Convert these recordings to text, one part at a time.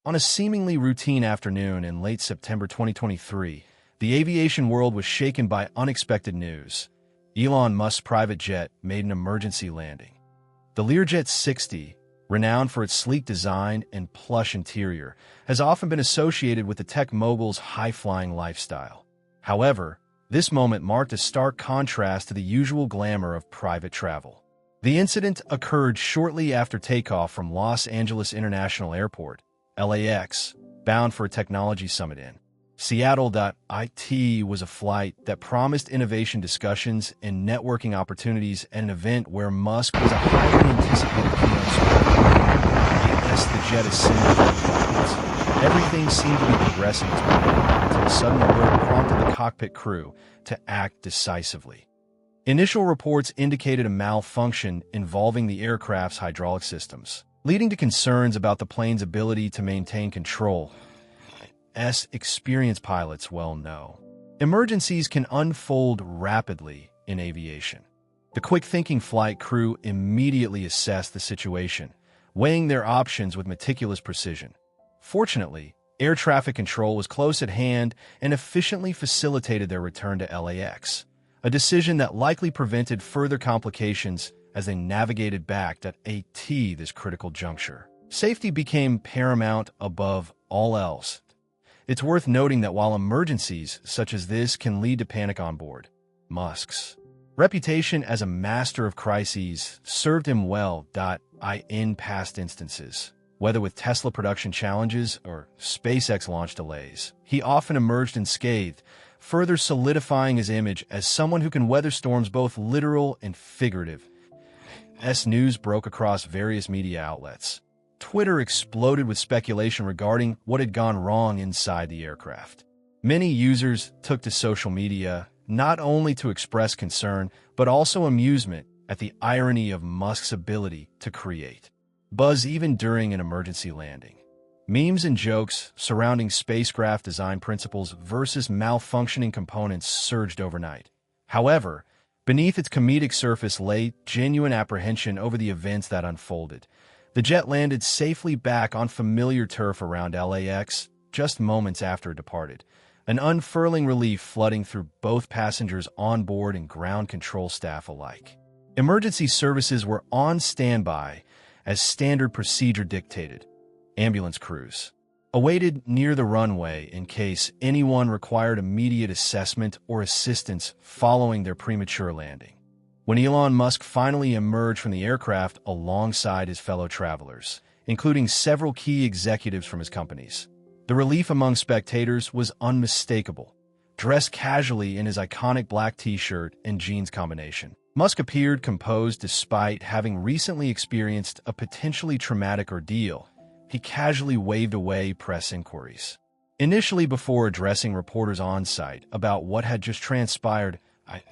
On a seemingly routine afternoon in late September 2023, the aviation world was shaken by unexpected news. Elon Musk's private jet made an emergency landing. The Learjet 60, renowned for its sleek design and plush interior, has often been associated with the tech mogul's high-flying lifestyle. However, this moment marked a stark contrast to the usual glamour of private travel. The incident occurred shortly after takeoff from Los Angeles International Airport, LAX, bound for a technology summit in Seattle. It was a flight that promised innovation discussions and networking opportunities at an event where Musk was a highly anticipated keynote speaker. As the jet ascended through the clouds, everything seemed to be progressing as planned until a sudden alert prompted the cockpit crew to act decisively. Initial reports indicated a malfunction involving the aircraft's hydraulic systems, leading to concerns about the plane's ability to maintain control. As experienced pilots well know, emergencies can unfold rapidly in aviation. The quick-thinking flight crew immediately assessed the situation, weighing their options with meticulous precision. Fortunately, air traffic control was close at hand and efficiently facilitated their return to LAX, a decision that likely prevented further complications as they navigated back at this critical juncture. Safety became paramount above all else. It's worth noting that while emergencies such as this can lead to panic on board, Musk's reputation as a master of crises served him well. In past instances, whether with Tesla production challenges or SpaceX launch delays, he often emerged unscathed, further solidifying his image as someone who can weather storms both literal and figurative. As news broke across various media outlets, Twitter exploded with speculation regarding what had gone wrong inside the aircraft. Many users took to social media not only to express concern, but also amusement at the irony of Musk's ability to create buzz even during an emergency landing. Memes and jokes surrounding spacecraft design principles versus malfunctioning components surged overnight. However, beneath its comedic surface lay genuine apprehension over the events that unfolded. The jet landed safely back on familiar turf around LAX just moments after it departed, an unfurling relief flooding through both passengers on board and ground control staff alike. Emergency services were on standby as standard procedure dictated. Ambulance crews awaited near the runway in case anyone required immediate assessment or assistance following their premature landing. When Elon Musk finally emerged from the aircraft alongside his fellow travelers, including several key executives from his companies, the relief among spectators was unmistakable. Dressed casually in his iconic black t-shirt and jeans combination, Musk appeared composed despite having recently experienced a potentially traumatic ordeal. He casually waved away press inquiries. Initially, before addressing reporters on site about what had just transpired,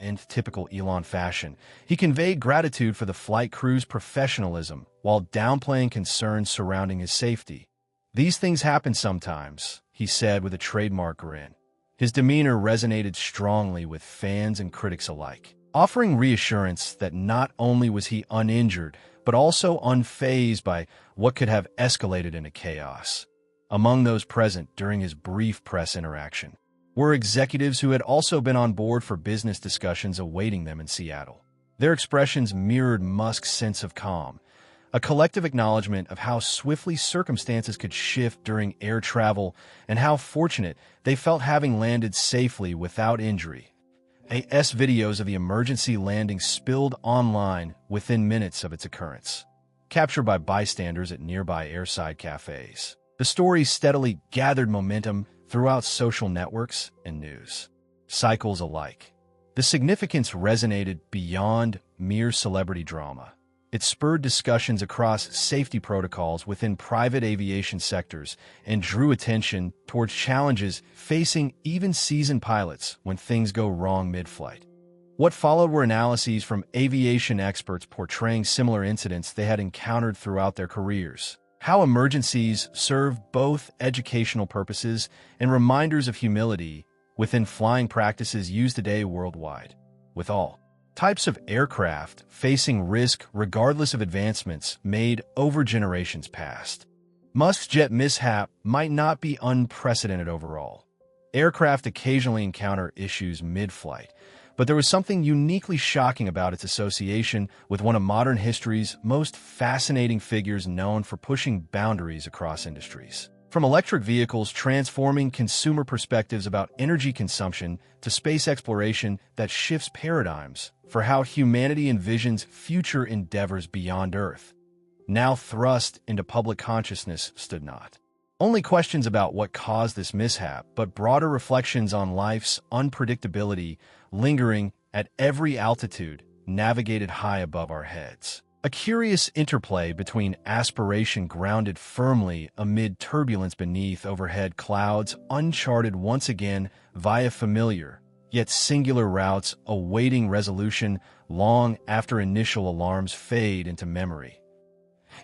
in typical Elon fashion, he conveyed gratitude for the flight crew's professionalism while downplaying concerns surrounding his safety. "These things happen sometimes," he said with a trademark grin. His demeanor resonated strongly with fans and critics alike, offering reassurance that not only was he uninjured, but also unfazed by what could have escalated into chaos. Among those present during his brief press interaction were executives who had also been on board for business discussions awaiting them in Seattle. Their expressions mirrored Musk's sense of calm, a collective acknowledgement of how swiftly circumstances could shift during air travel and how fortunate they felt having landed safely without injury. Videos of the emergency landing spilled online within minutes of its occurrence, captured by bystanders at nearby airside cafes. The story steadily gathered momentum throughout social networks and news cycles alike. The significance resonated beyond mere celebrity drama. It spurred discussions across safety protocols within private aviation sectors and drew attention towards challenges facing even seasoned pilots when things go wrong mid-flight. What followed were analyses from aviation experts portraying similar incidents they had encountered throughout their careers, how emergencies serve both educational purposes and reminders of humility within flying practices used today worldwide. With all types of aircraft facing risk regardless of advancements made over generations past, Musk's jet mishap might not be unprecedented overall. Aircraft occasionally encounter issues mid-flight, but there was something uniquely shocking about its association with one of modern history's most fascinating figures known for pushing boundaries across industries. From electric vehicles transforming consumer perspectives about energy consumption to space exploration that shifts paradigms for how humanity envisions future endeavors beyond Earth, now thrust into public consciousness, stood not only questions about what caused this mishap, but broader reflections on life's unpredictability lingering at every altitude navigated high above our heads. A curious interplay between aspiration grounded firmly amid turbulence beneath overhead clouds, uncharted once again via familiar, yet singular routes awaiting resolution long after initial alarms fade into memory.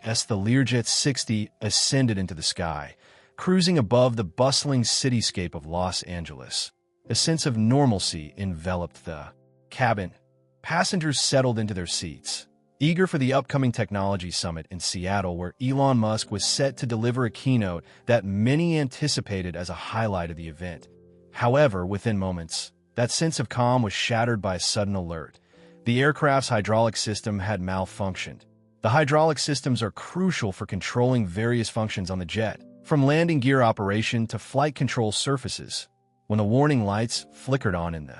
As the Learjet 60 ascended into the sky, cruising above the bustling cityscape of Los Angeles, a sense of normalcy enveloped the cabin. Passengers settled into their seats, eager for the upcoming technology summit in Seattle, where Elon Musk was set to deliver a keynote that many anticipated as a highlight of the event. However, within moments, that sense of calm was shattered by a sudden alert. The aircraft's hydraulic system had malfunctioned. The hydraulic systems are crucial for controlling various functions on the jet, from landing gear operation to flight control surfaces. When the warning lights flickered on in the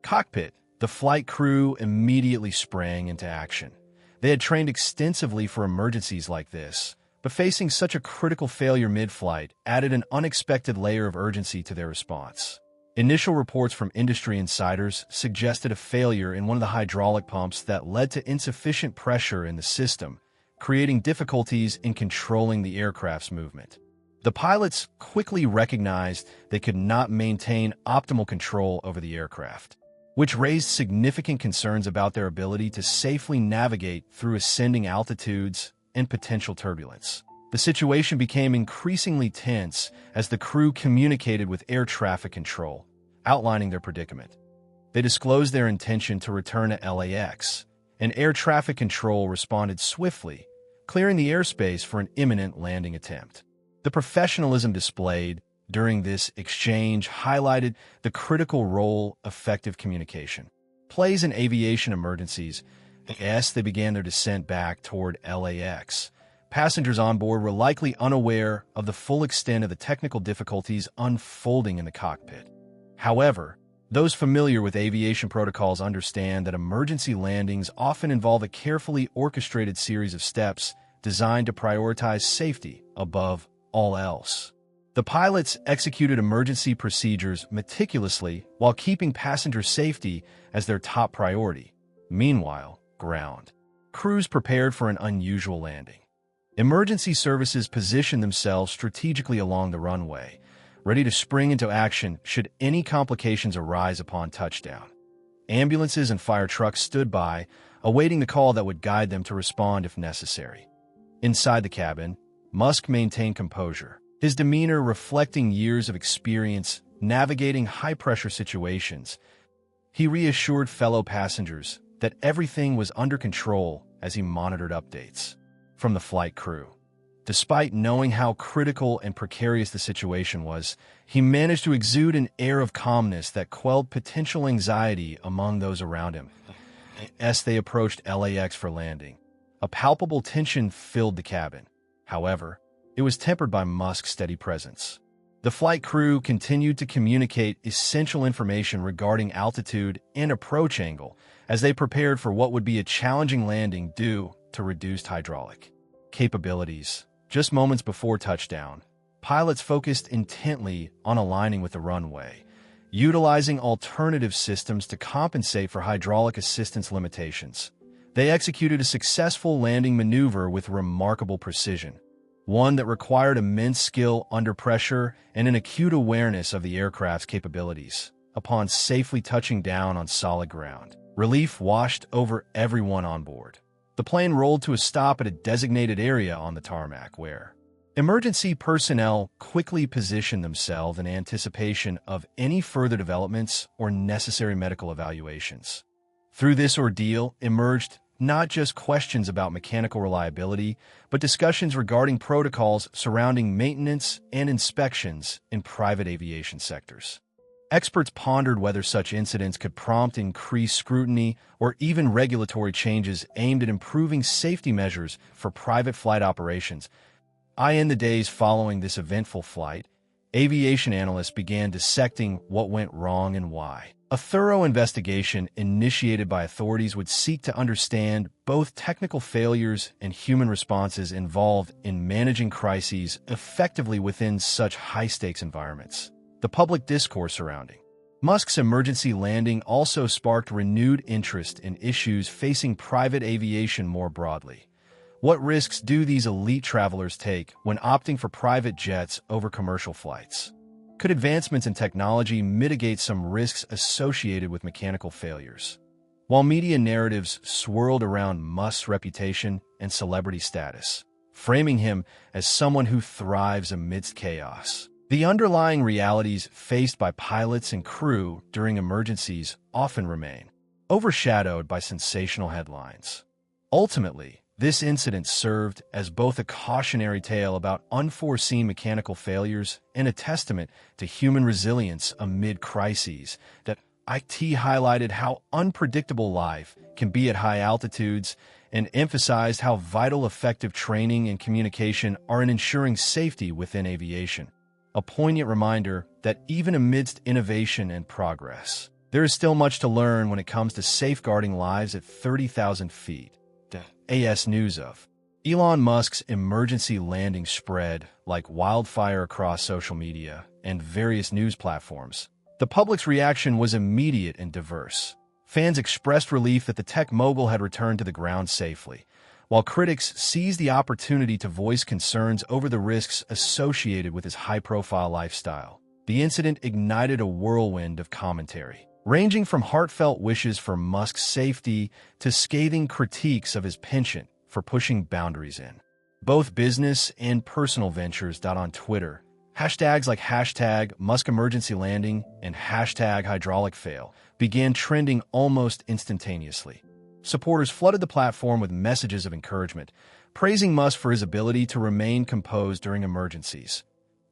cockpit, the flight crew immediately sprang into action. They had trained extensively for emergencies like this, but facing such a critical failure mid-flight added an unexpected layer of urgency to their response. Initial reports from industry insiders suggested a failure in one of the hydraulic pumps that led to insufficient pressure in the system, creating difficulties in controlling the aircraft's movement. The pilots quickly recognized they could not maintain optimal control over the aircraft, which raised significant concerns about their ability to safely navigate through ascending altitudes and potential turbulence. The situation became increasingly tense as the crew communicated with air traffic control, outlining their predicament. They disclosed their intention to return to LAX, and air traffic control responded swiftly, clearing the airspace for an imminent landing attempt. The professionalism displayed during this exchange highlighted the critical role effective communication plays in aviation emergencies. As they began their descent back toward LAX, passengers on board were likely unaware of the full extent of the technical difficulties unfolding in the cockpit. However, those familiar with aviation protocols understand that emergency landings often involve a carefully orchestrated series of steps designed to prioritize safety above all else. The pilots executed emergency procedures meticulously while keeping passenger safety as their top priority. Meanwhile, ground crews prepared for an unusual landing. Emergency services positioned themselves strategically along the runway, ready to spring into action should any complications arise upon touchdown. Ambulances and fire trucks stood by, awaiting the call that would guide them to respond if necessary. Inside the cabin, Musk maintained composure, his demeanor reflecting years of experience navigating high-pressure situations. He reassured fellow passengers that everything was under control as he monitored updates from the flight crew. Despite knowing how critical and precarious the situation was, he managed to exude an air of calmness that quelled potential anxiety among those around him. As they approached LAX for landing, a palpable tension filled the cabin. However, it was tempered by Musk's steady presence. The flight crew continued to communicate essential information regarding altitude and approach angle as they prepared for what would be a challenging landing due to reduced hydraulic capabilities. Just moments before touchdown, pilots focused intently on aligning with the runway, utilizing alternative systems to compensate for hydraulic assistance limitations. They executed a successful landing maneuver with remarkable precision, one that required immense skill under pressure and an acute awareness of the aircraft's capabilities. Upon safely touching down on solid ground, relief washed over everyone on board. The plane rolled to a stop at a designated area on the tarmac where emergency personnel quickly positioned themselves in anticipation of any further developments or necessary medical evaluations. Through this ordeal emerged not just questions about mechanical reliability, but discussions regarding protocols surrounding maintenance and inspections in private aviation sectors. Experts pondered whether such incidents could prompt increased scrutiny or even regulatory changes aimed at improving safety measures for private flight operations. In the days following this eventful flight, aviation analysts began dissecting what went wrong and why. A thorough investigation initiated by authorities would seek to understand both technical failures and human responses involved in managing crises effectively within such high-stakes environments. The public discourse surrounding Musk's emergency landing also sparked renewed interest in issues facing private aviation more broadly. What risks do these elite travelers take when opting for private jets over commercial flights? Could advancements in technology mitigate some risks associated with mechanical failures? While media narratives swirled around Musk's reputation and celebrity status, framing him as someone who thrives amidst chaos, the underlying realities faced by pilots and crew during emergencies often remain overshadowed by sensational headlines. Ultimately, this incident served as both a cautionary tale about unforeseen mechanical failures and a testament to human resilience amid crises. That IT highlighted how unpredictable life can be at high altitudes and emphasized how vital effective training and communication are in ensuring safety within aviation. A poignant reminder that even amidst innovation and progress, there is still much to learn when it comes to safeguarding lives at 30,000 feet. AS News of Elon Musk's emergency landing spread like wildfire across social media and various news platforms. The public's reaction was immediate and diverse. Fans expressed relief that the tech mogul had returned to the ground safely, while critics seized the opportunity to voice concerns over the risks associated with his high-profile lifestyle. The incident ignited a whirlwind of commentary, ranging from heartfelt wishes for Musk's safety to scathing critiques of his penchant for pushing boundaries in both business and personal ventures. On Twitter, hashtags like #MuskEmergencyLanding and #HydraulicFail began trending almost instantaneously. Supporters flooded the platform with messages of encouragement, praising Musk for his ability to remain composed during emergencies.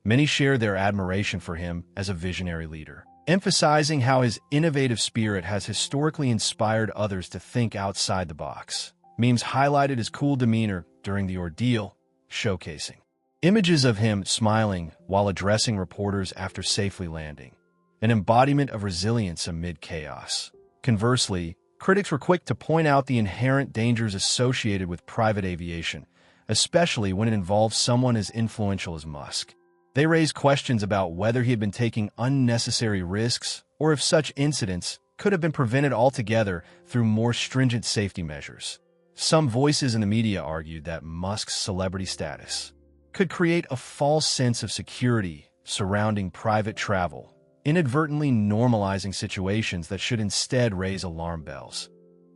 Many shared their admiration for him as a visionary leader, emphasizing how his innovative spirit has historically inspired others to think outside the box. Memes highlighted his cool demeanor during the ordeal, showcasing images of him smiling while addressing reporters after safely landing, an embodiment of resilience amid chaos. Conversely, critics were quick to point out the inherent dangers associated with private aviation, especially when it involves someone as influential as Musk. They raised questions about whether he had been taking unnecessary risks or if such incidents could have been prevented altogether through more stringent safety measures. Some voices in the media argued that Musk's celebrity status could create a false sense of security surrounding private travel, inadvertently normalizing situations that should instead raise alarm bells.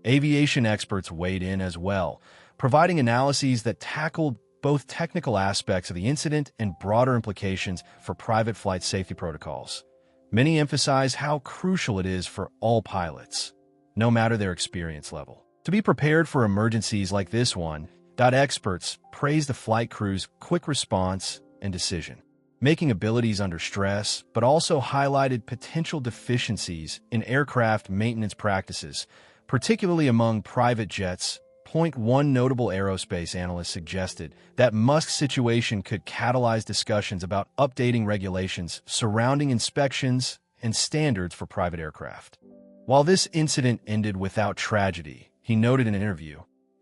Aviation experts weighed in as well, providing analyses that tackled both technical aspects of the incident and broader implications for private flight safety protocols. Many emphasize how crucial it is for all pilots, no matter their experience level, to be prepared for emergencies like this one. Experts praised the flight crew's quick response and decision-making abilities under stress, but also highlighted potential deficiencies in aircraft maintenance practices, particularly among private jets. One notable aerospace analyst suggested that Musk's situation could catalyze discussions about updating regulations surrounding inspections and standards for private aircraft. While this incident ended without tragedy, he noted in an interview,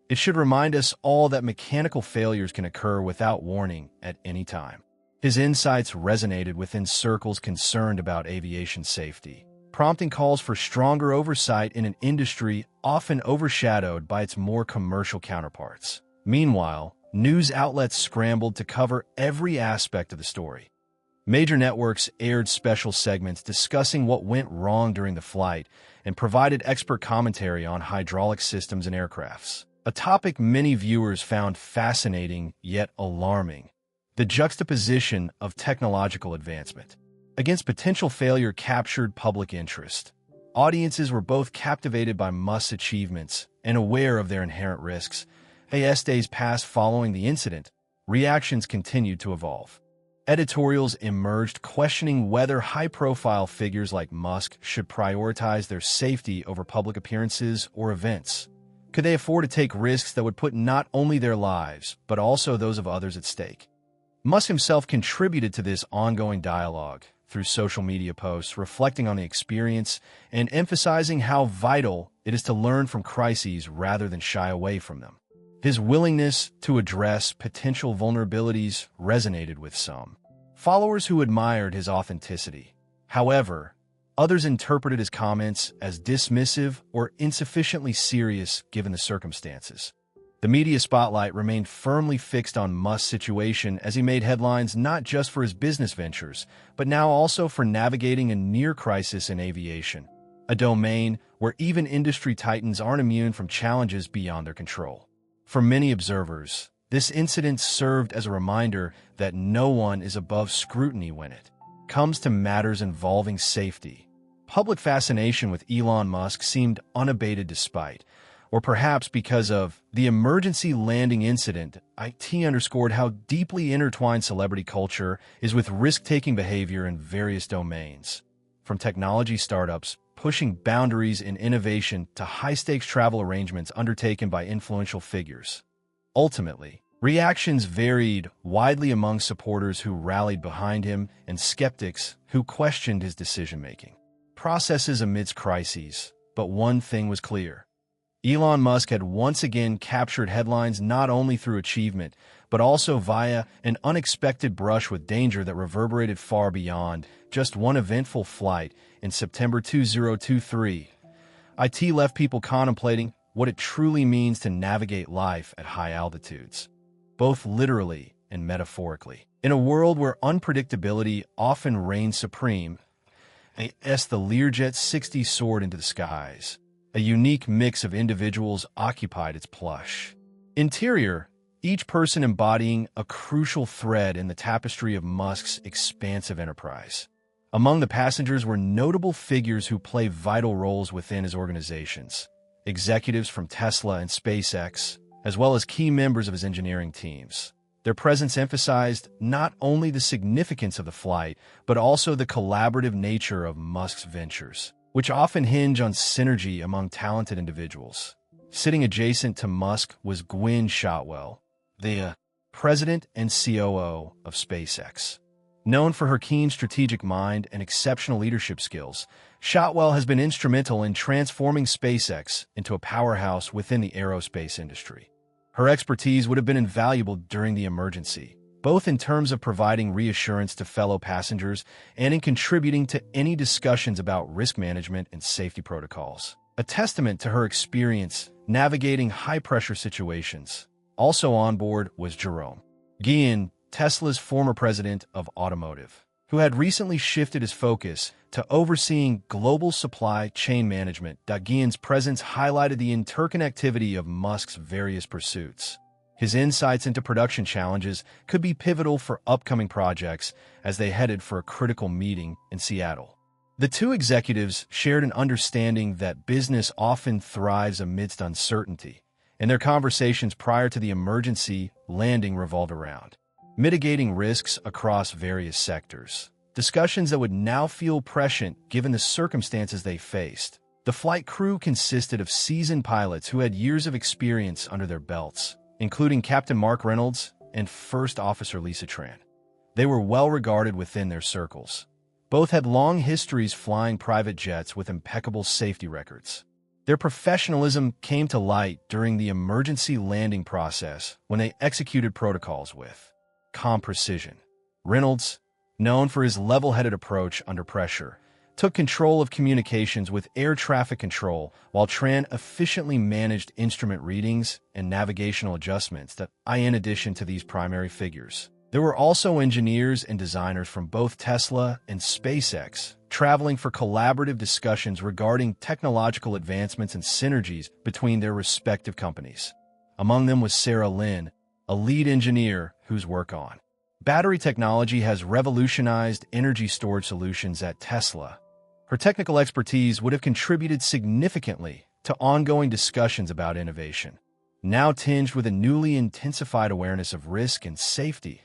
"It should remind us all that mechanical failures can occur without warning at any time." His insights resonated within circles concerned about aviation safety, prompting calls for stronger oversight in an industry often overshadowed by its more commercial counterparts. Meanwhile, news outlets scrambled to cover every aspect of the story. Major networks aired special segments discussing what went wrong during the flight and provided expert commentary on hydraulic systems and aircrafts, a topic many viewers found fascinating yet alarming. The juxtaposition of technological advancement against potential failure captured public interest, audiences were both captivated by Musk's achievements and aware of their inherent risks. As days passed following the incident, reactions continued to evolve. Editorials emerged questioning whether high-profile figures like Musk should prioritize their safety over public appearances or events. Could they afford to take risks that would put not only their lives, but also those of others at stake? Musk himself contributed to this ongoing dialogue through social media posts reflecting on the experience and emphasizing how vital it is to learn from crises rather than shy away from them. His willingness to address potential vulnerabilities resonated with some followers who admired his authenticity. However, others interpreted his comments as dismissive or insufficiently serious given the circumstances. The media spotlight remained firmly fixed on Musk's situation as he made headlines not just for his business ventures, but now also for navigating a near crisis in aviation, a domain where even industry titans aren't immune from challenges beyond their control. For many observers, this incident served as a reminder that no one is above scrutiny when it comes to matters involving safety. Public fascination with Elon Musk seemed unabated despite, or perhaps because of, the emergency landing incident. It underscored how deeply intertwined celebrity culture is with risk-taking behavior in various domains. From technology startups pushing boundaries in innovation to high-stakes travel arrangements undertaken by influential figures. Ultimately, reactions varied widely among supporters who rallied behind him and skeptics who questioned his decision-making processes amidst crises. But one thing was clear. Elon Musk had once again captured headlines not only through achievement, but also via an unexpected brush with danger that reverberated far beyond just one eventful flight in September 2023. It left people contemplating what it truly means to navigate life at high altitudes, both literally and metaphorically. In a world where unpredictability often reigns supreme, the Learjet 60 soared into the skies. A unique mix of individuals occupied its plush interior, each person embodying a crucial thread in the tapestry of Musk's expansive enterprise. Among the passengers were notable figures who play vital roles within his organizations, executives from Tesla and SpaceX, as well as key members of his engineering teams. Their presence emphasized not only the significance of the flight, but also the collaborative nature of Musk's ventures, which often hinge on synergy among talented individuals. Sitting adjacent to Musk was Gwynne Shotwell, the president and COO of SpaceX. Known for her keen strategic mind and exceptional leadership skills, Shotwell has been instrumental in transforming SpaceX into a powerhouse within the aerospace industry. Her expertise would have been invaluable during the emergency, both in terms of providing reassurance to fellow passengers and in contributing to any discussions about risk management and safety protocols. A testament to her experience navigating high-pressure situations. Also on board was Jerome Guillen, Tesla's former president of automotive, who had recently shifted his focus to overseeing global supply chain management. Guillen's presence highlighted the interconnectivity of Musk's various pursuits. His insights into production challenges could be pivotal for upcoming projects as they headed for a critical meeting in Seattle. The two executives shared an understanding that business often thrives amidst uncertainty, and their conversations prior to the emergency landing revolved around mitigating risks across various sectors. Discussions that would now feel prescient given the circumstances they faced. The flight crew consisted of seasoned pilots who had years of experience under their belts, including Captain Mark Reynolds and First Officer Lisa Tran. They were well regarded within their circles. Both had long histories flying private jets with impeccable safety records. Their professionalism came to light during the emergency landing process when they executed protocols with calm precision. Reynolds, known for his level-headed approach under pressure, took control of communications with air traffic control, while Tran efficiently managed instrument readings and navigational adjustments. In addition to these primary figures, there were also engineers and designers from both Tesla and SpaceX, traveling for collaborative discussions regarding technological advancements and synergies between their respective companies. Among them was Sarah Lin, a lead engineer whose work on battery technology has revolutionized energy storage solutions at Tesla. Her technical expertise would have contributed significantly to ongoing discussions about innovation. Now tinged with a newly intensified awareness of risk and safety,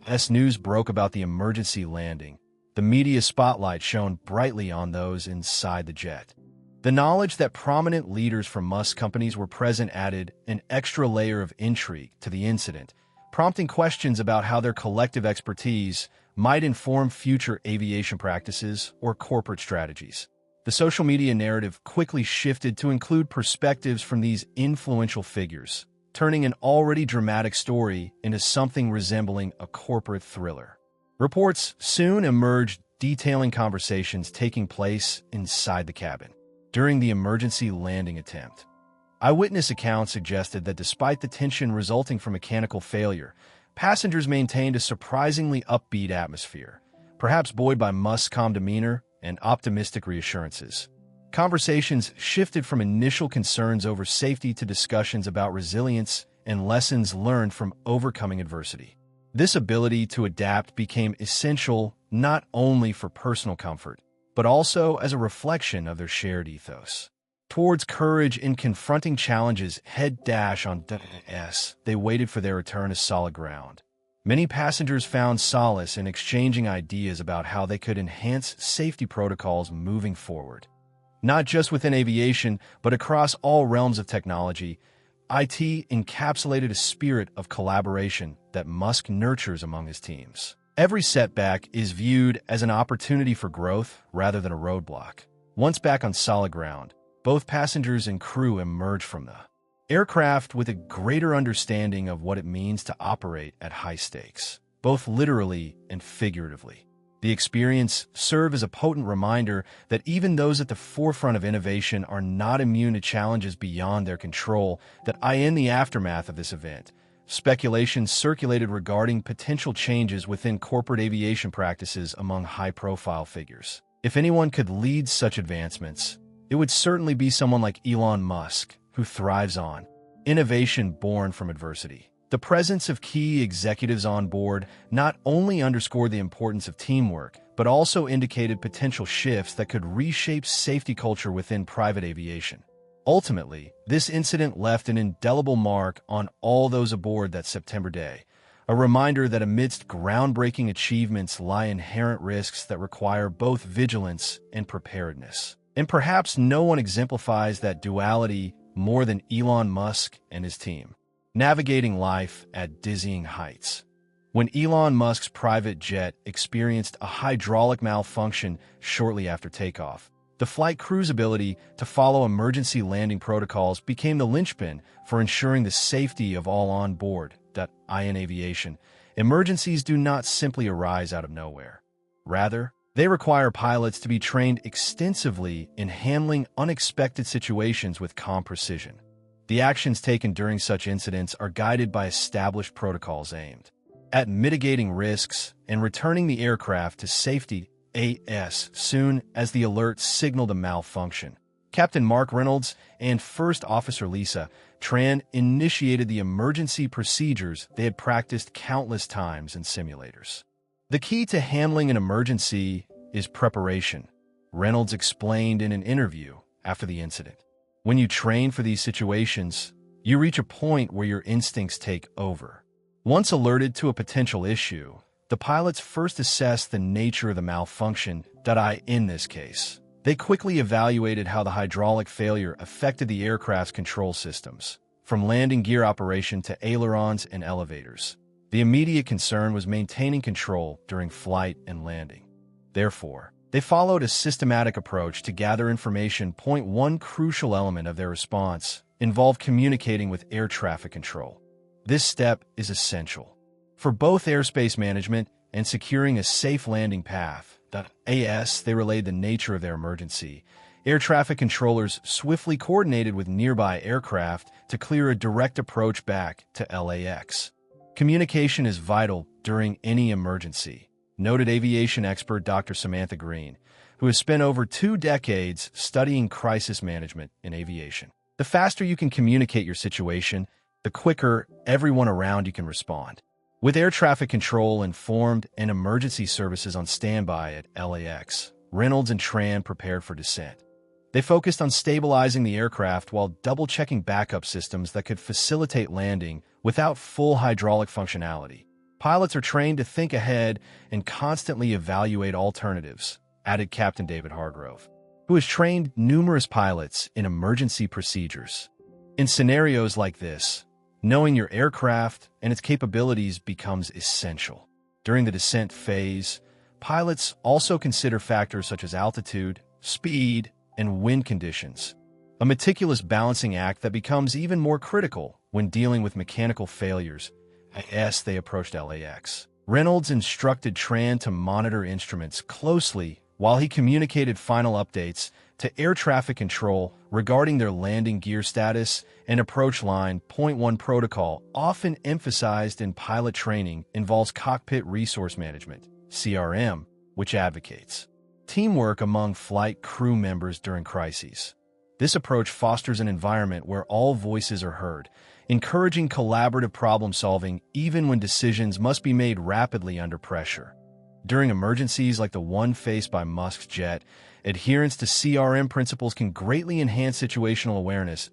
as news broke about the emergency landing, the media spotlight shone brightly on those inside the jet. The knowledge that prominent leaders from Musk companies were present added an extra layer of intrigue to the incident, prompting questions about how their collective expertise might inform future aviation practices or corporate strategies. The social media narrative quickly shifted to include perspectives from these influential figures, turning an already dramatic story into something resembling a corporate thriller. Reports soon emerged detailing conversations taking place inside the cabin during the emergency landing attempt. Eyewitness accounts suggested that despite the tension resulting from mechanical failure, passengers maintained a surprisingly upbeat atmosphere, perhaps buoyed by Musk's calm demeanor and optimistic reassurances. Conversations shifted from initial concerns over safety to discussions about resilience and lessons learned from overcoming adversity. This ability to adapt became essential not only for personal comfort, but also as a reflection of their shared ethos. Towards courage in confronting challenges on S, they waited for their return to solid ground. Many passengers found solace in exchanging ideas about how they could enhance safety protocols moving forward. Not just within aviation, but across all realms of technology, IT encapsulated a spirit of collaboration that Musk nurtures among his teams. Every setback is viewed as an opportunity for growth rather than a roadblock. Once back on solid ground, both passengers and crew emerge from the aircraft with a greater understanding of what it means to operate at high stakes, both literally and figuratively. The experience served as a potent reminder that even those at the forefront of innovation are not immune to challenges beyond their control. In the aftermath of this event, speculation circulated regarding potential changes within corporate aviation practices among high-profile figures. If anyone could lead such advancements, it would certainly be someone like Elon Musk, who thrives on innovation born from adversity. The presence of key executives on board not only underscored the importance of teamwork, but also indicated potential shifts that could reshape safety culture within private aviation. Ultimately, this incident left an indelible mark on all those aboard that September day, a reminder that amidst groundbreaking achievements lie inherent risks that require both vigilance and preparedness. And perhaps no one exemplifies that duality more than Elon Musk and his team, navigating life at dizzying heights. When Elon Musk's private jet experienced a hydraulic malfunction shortly after takeoff, the flight crew's ability to follow emergency landing protocols became the linchpin for ensuring the safety of all on board. In aviation, emergencies do not simply arise out of nowhere. Rather, they require pilots to be trained extensively in handling unexpected situations with calm precision. The actions taken during such incidents are guided by established protocols aimed at mitigating risks and returning the aircraft to safety as soon as the alert signaled a malfunction. Captain Mark Reynolds and First Officer Lisa Tran initiated the emergency procedures they had practiced countless times in simulators. The key to handling an emergency is preparation, Reynolds explained in an interview after the incident. When you train for these situations, you reach a point where your instincts take over. Once alerted to a potential issue, the pilots first assess the nature of the malfunction. In this case, they quickly evaluated how the hydraulic failure affected the aircraft's control systems, from landing gear operation to ailerons and elevators. The immediate concern was maintaining control during flight and landing. Therefore, they followed a systematic approach to gather information. One crucial element of their response involved communicating with air traffic control. This step is essential for both airspace management and securing a safe landing path. They relayed the nature of their emergency. Air traffic controllers swiftly coordinated with nearby aircraft to clear a direct approach back to LAX. Communication is vital during any emergency, noted aviation expert Dr. Samantha Green, who has spent over 2 decades studying crisis management in aviation. The faster you can communicate your situation, the quicker everyone around you can respond. With air traffic control informed and emergency services on standby at LAX, Reynolds and Tran prepared for descent. They focused on stabilizing the aircraft while double-checking backup systems that could facilitate landing without full hydraulic functionality. Pilots are trained to think ahead and constantly evaluate alternatives, added Captain David Hargrove, who has trained numerous pilots in emergency procedures. In scenarios like this, knowing your aircraft and its capabilities becomes essential. During the descent phase, pilots also consider factors such as altitude, speed, and wind conditions, a meticulous balancing act that becomes even more critical when dealing with mechanical failures as they approached LAX. Reynolds instructed Tran to monitor instruments closely while he communicated final updates to air traffic control regarding their landing gear status and approach line. Point 1 protocol, often emphasized in pilot training, involves cockpit resource management, CRM, which advocates teamwork among flight crew members during crises. This approach fosters an environment where all voices are heard, encouraging collaborative problem-solving even when decisions must be made rapidly under pressure. During emergencies like the one faced by Musk's jet, adherence to CRM principles can greatly enhance situational awareness.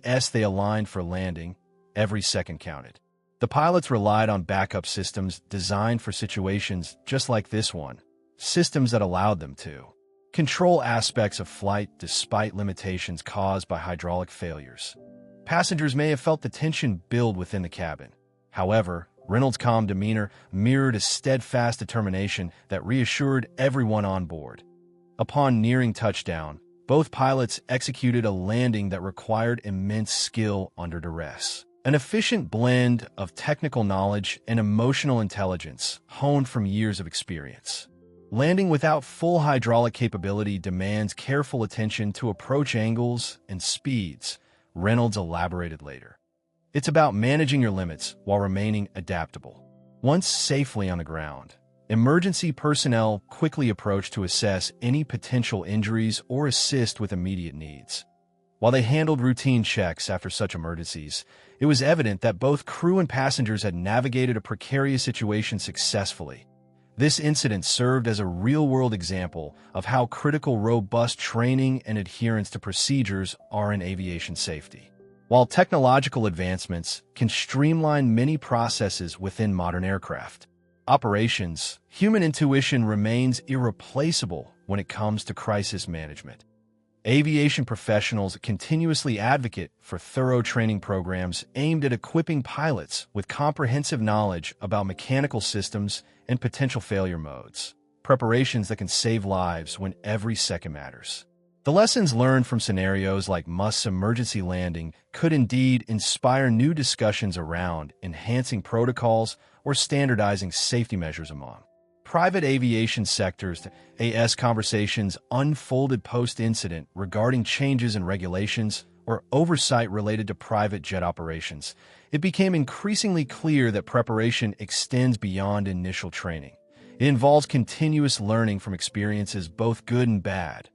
As they aligned for landing, every second counted. The pilots relied on backup systems designed for situations just like this one, systems that allowed them to control aspects of flight despite limitations caused by hydraulic failures. Passengers may have felt the tension build within the cabin. However, Reynolds' calm demeanor mirrored a steadfast determination that reassured everyone on board. Upon nearing touchdown, both pilots executed a landing that required immense skill under duress. An efficient blend of technical knowledge and emotional intelligence honed from years of experience. Landing without full hydraulic capability demands careful attention to approach angles and speeds, Reynolds elaborated later. It's about managing your limits while remaining adaptable. Once safely on the ground, emergency personnel quickly approached to assess any potential injuries or assist with immediate needs. While they handled routine checks after such emergencies, it was evident that both crew and passengers had navigated a precarious situation successfully. This incident served as a real-world example of how critical robust training and adherence to procedures are in aviation safety. While technological advancements can streamline many processes within modern aircraft operations, human intuition remains irreplaceable when it comes to crisis management. Aviation professionals continuously advocate for thorough training programs aimed at equipping pilots with comprehensive knowledge about mechanical systems and potential failure modes, preparations that can save lives when every second matters. The lessons learned from scenarios like Musk's emergency landing could indeed inspire new discussions around enhancing protocols or standardizing safety measures among private aviation sectors. As conversations unfolded post-incident regarding changes in regulations or oversight related to private jet operations, it became increasingly clear that preparation extends beyond initial training. It involves continuous learning from experiences both good and bad.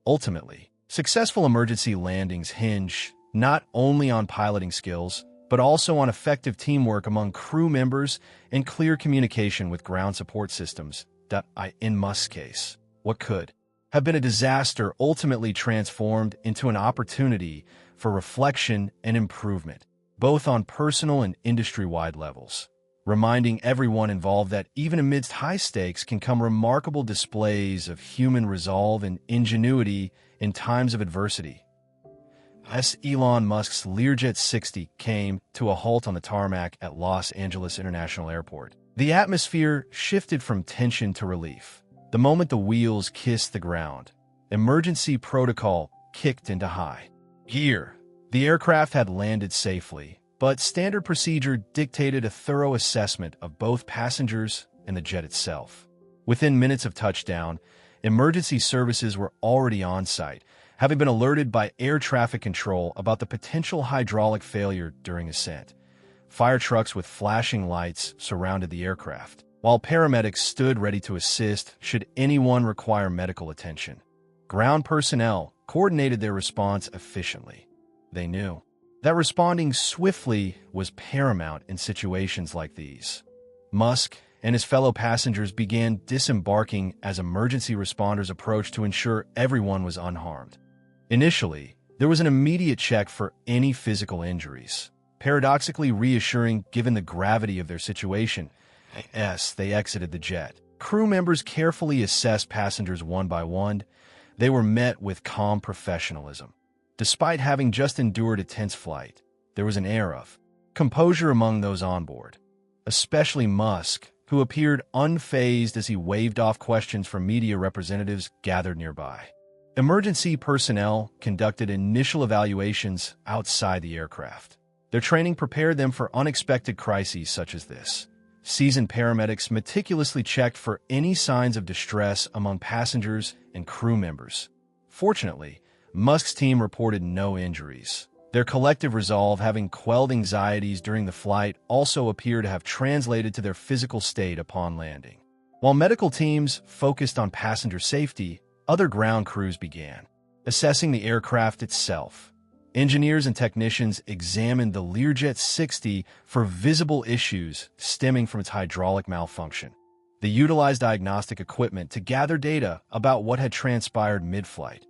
Ultimately, successful emergency landings hinge not only on piloting skills, but also on effective teamwork among crew members and clear communication with ground support systems. In Musk's case, what could have been a disaster ultimately transformed into an opportunity for reflection and improvement, both on personal and industry-wide levels, reminding everyone involved that even amidst high stakes can come remarkable displays of human resolve and ingenuity in times of adversity. As Elon Musk's Learjet 60 came to a halt on the tarmac at Los Angeles International Airport, the atmosphere shifted from tension to relief. The moment the wheels kissed the ground, emergency protocol kicked into high gear. The aircraft had landed safely, but standard procedure dictated a thorough assessment of both passengers and the jet itself. Within minutes of touchdown, emergency services were already on site, having been alerted by air traffic control about the potential hydraulic failure during ascent. Fire trucks with flashing lights surrounded the aircraft, while paramedics stood ready to assist should anyone require medical attention. Ground personnel coordinated their response efficiently. They knew that responding swiftly was paramount in situations like these. Musk and his fellow passengers began disembarking as emergency responders approached to ensure everyone was unharmed. Initially, there was an immediate check for any physical injuries, paradoxically reassuring given the gravity of their situation. As they exited the jet, crew members carefully assessed passengers one by one. They were met with calm professionalism. Despite having just endured a tense flight, there was an air of composure among those on board, especially Musk, who appeared unfazed as he waved off questions from media representatives gathered nearby. Emergency personnel conducted initial evaluations outside the aircraft. Their training prepared them for unexpected crises such as this. Seasoned paramedics meticulously checked for any signs of distress among passengers and crew members. Fortunately, Musk's team reported no injuries. Their collective resolve, having quelled anxieties during the flight, also appeared to have translated to their physical state upon landing. While medical teams focused on passenger safety, other ground crews began assessing the aircraft itself. Engineers and technicians examined the Learjet 60 for visible issues stemming from its hydraulic malfunction. They utilized diagnostic equipment to gather data about what had transpired mid-flight.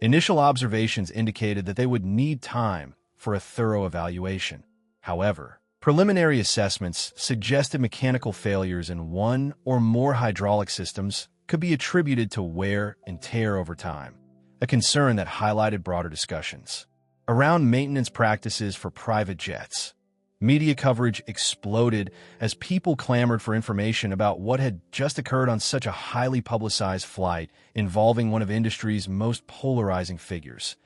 Initial observations indicated that they would need time for a thorough evaluation. However, preliminary assessments suggested mechanical failures in one or more hydraulic systems could be attributed to wear and tear over time, a concern that highlighted broader discussions around maintenance practices for private jets. Media coverage exploded as people clamored for information about what had just occurred on such a highly publicized flight involving one of industry's most polarizing figures.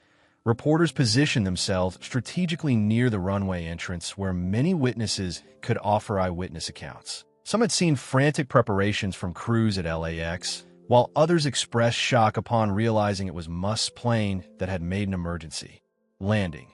Reporters positioned themselves strategically near the runway entrance where many witnesses could offer eyewitness accounts. Some had seen frantic preparations from crews at LAX, while others expressed shock upon realizing it was Musk's plane that had made an emergency landing.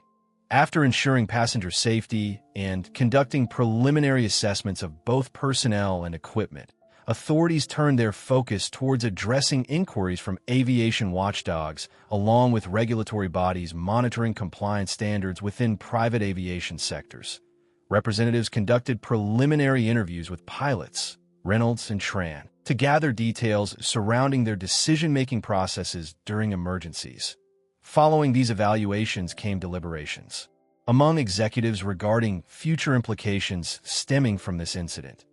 After ensuring passenger safety and conducting preliminary assessments of both personnel and equipment, authorities turned their focus towards addressing inquiries from aviation watchdogs, along with regulatory bodies monitoring compliance standards within private aviation sectors. Representatives conducted preliminary interviews with pilots, Reynolds and Tran, to gather details surrounding their decision-making processes during emergencies. Following these evaluations came deliberations among executives regarding future implications stemming from this incident,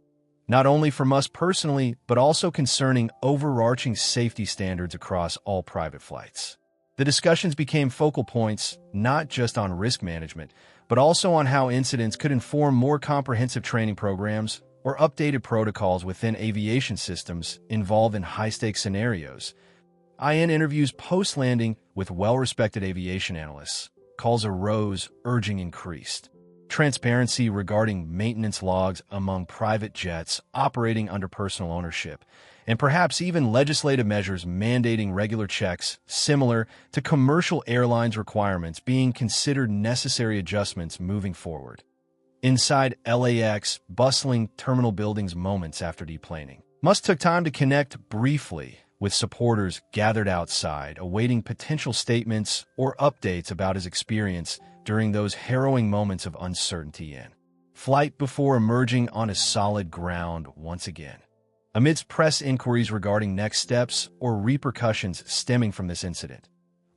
not only for Musk personally, but also concerning overarching safety standards across all private flights. The discussions became focal points not just on risk management, but also on how incidents could inform more comprehensive training programs or updated protocols within aviation systems involved in high-stakes scenarios. In interviews post-landing with well-respected aviation analysts, calls arose urging increased transparency regarding maintenance logs among private jets operating under personal ownership, and perhaps even legislative measures mandating regular checks similar to commercial airlines' requirements being considered necessary adjustments moving forward. Inside LAX, bustling terminal buildings moments after deplaning, Musk took time to connect briefly with supporters gathered outside, awaiting potential statements or updates about his experience during those harrowing moments of uncertainty in flight before emerging on a solid ground once again. Amidst press inquiries regarding next steps or repercussions stemming from this incident,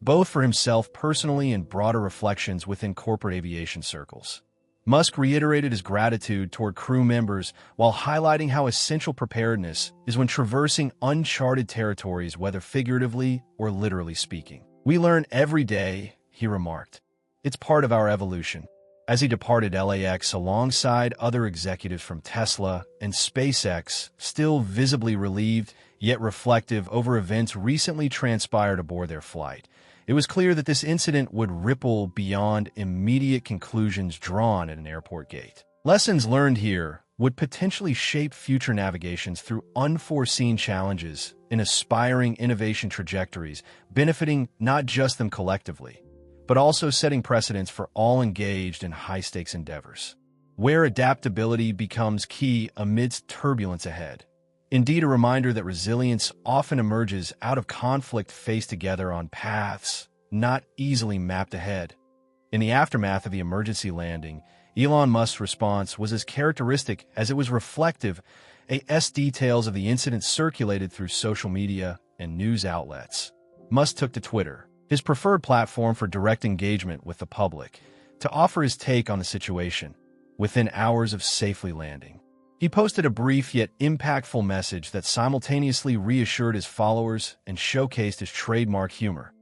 both for himself personally and broader reflections within corporate aviation circles, Musk reiterated his gratitude toward crew members while highlighting how essential preparedness is when traversing uncharted territories, whether figuratively or literally speaking. "We learn every day," he remarked. "It's part of our evolution." As he departed LAX alongside other executives from Tesla and SpaceX, still visibly relieved yet reflective over events recently transpired aboard their flight, it was clear that this incident would ripple beyond immediate conclusions drawn at an airport gate. Lessons learned here would potentially shape future navigations through unforeseen challenges in aspiring innovation trajectories, benefiting not just them collectively, but also setting precedents for all engaged in high-stakes endeavors, where adaptability becomes key amidst turbulence ahead. Indeed, a reminder that resilience often emerges out of conflict faced together on paths not easily mapped ahead. In the aftermath of the emergency landing, Elon Musk's response was as characteristic as it was reflective, Details of the incident circulated through social media and news outlets. Musk took to Twitter, his preferred platform for direct engagement with the public, to offer his take on the situation within hours of safely landing. He posted a brief yet impactful message that simultaneously reassured his followers and showcased his trademark humor.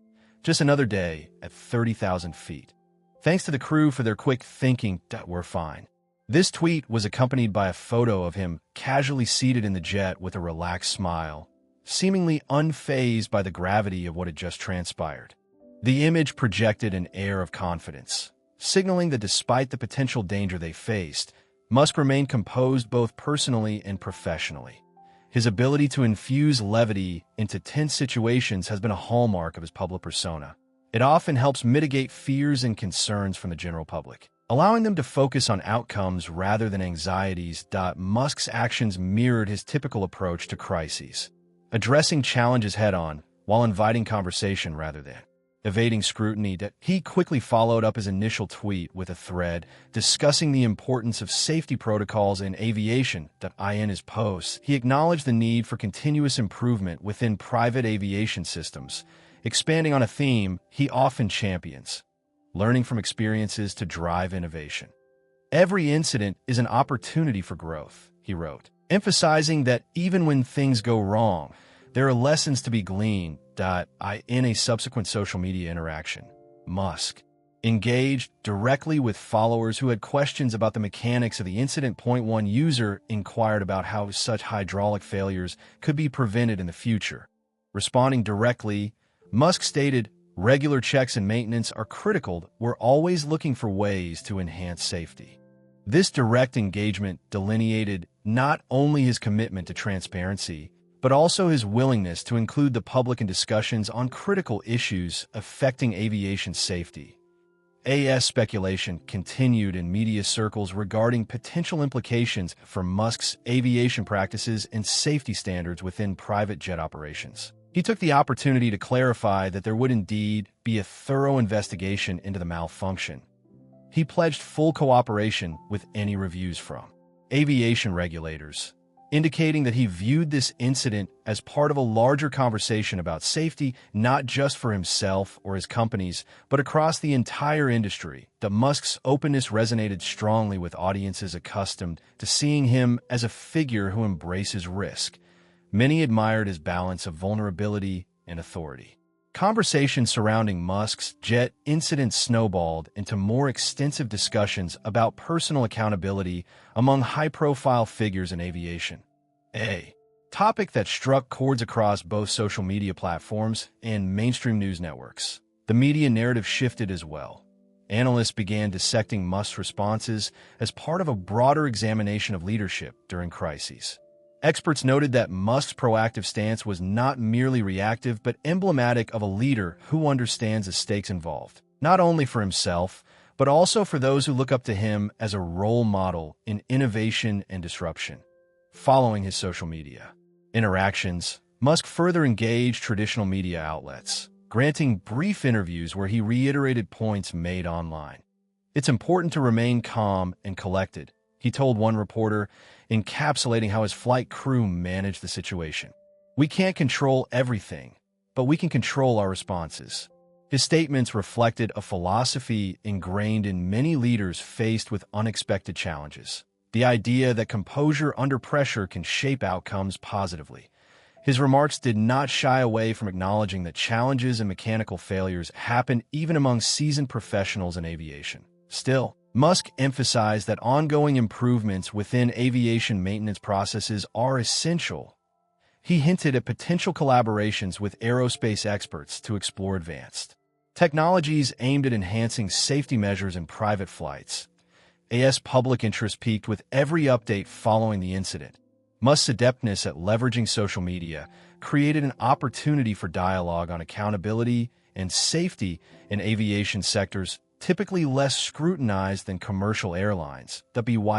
Just another day at 30,000 feet. Thanks to the crew for their quick thinking that we're fine. This tweet was accompanied by a photo of him casually seated in the jet with a relaxed smile, seemingly unfazed by the gravity of what had just transpired. The image projected an air of confidence, signaling that despite the potential danger they faced, Musk remained composed both personally and professionally. His ability to infuse levity into tense situations has been a hallmark of his public persona. It often helps mitigate fears and concerns from the general public, allowing them to focus on outcomes rather than anxieties. Musk's actions mirrored his typical approach to crises, addressing challenges head-on while inviting conversation rather than evading scrutiny. He quickly followed up his initial tweet with a thread discussing the importance of safety protocols in aviation. In his posts, he acknowledged the need for continuous improvement within private aviation systems, expanding on a theme he often champions: learning from experiences to drive innovation. Every incident is an opportunity for growth, he wrote, emphasizing that even when things go wrong, there are lessons to be gleaned. In a subsequent social media interaction, Musk engaged directly with followers who had questions about the mechanics of the incident. One user inquired about how such hydraulic failures could be prevented in the future. Responding directly, Musk stated, "Regular checks and maintenance are critical. We're always looking for ways to enhance safety." This direct engagement delineated not only his commitment to transparency, but also his willingness to include the public in discussions on critical issues affecting aviation safety. Speculation continued in media circles regarding potential implications for Musk's aviation practices and safety standards within private jet operations. He took the opportunity to clarify that there would indeed be a thorough investigation into the malfunction. He pledged full cooperation with any reviews from aviation regulators, indicating that he viewed this incident as part of a larger conversation about safety, not just for himself or his companies, but across the entire industry. Musk's openness resonated strongly with audiences accustomed to seeing him as a figure who embraces risk. Many admired his balance of vulnerability and authority. Conversations surrounding Musk's jet incident snowballed into more extensive discussions about personal accountability among high-profile figures in aviation. A topic that struck chords across both social media platforms and mainstream news networks. The media narrative shifted as well. Analysts began dissecting Musk's responses as part of a broader examination of leadership during crises. Experts noted that Musk's proactive stance was not merely reactive but emblematic of a leader who understands the stakes involved, not only for himself, but also for those who look up to him as a role model in innovation and disruption. Following his social media interactions, Musk further engaged traditional media outlets, granting brief interviews where he reiterated points made online. "It's important to remain calm and collected," he told one reporter, encapsulating how his flight crew managed the situation. "We can't control everything, but we can control our responses." His statements reflected a philosophy ingrained in many leaders faced with unexpected challenges: the idea that composure under pressure can shape outcomes positively. His remarks did not shy away from acknowledging that challenges and mechanical failures happen even among seasoned professionals in aviation. Still, Musk emphasized that ongoing improvements within aviation maintenance processes are essential. He hinted at potential collaborations with aerospace experts to explore advanced technologies aimed at enhancing safety measures in private flights. Public interest peaked with every update following the incident. Musk's adeptness at leveraging social media created an opportunity for dialogue on accountability and safety in aviation sectors typically less scrutinized than commercial airlines.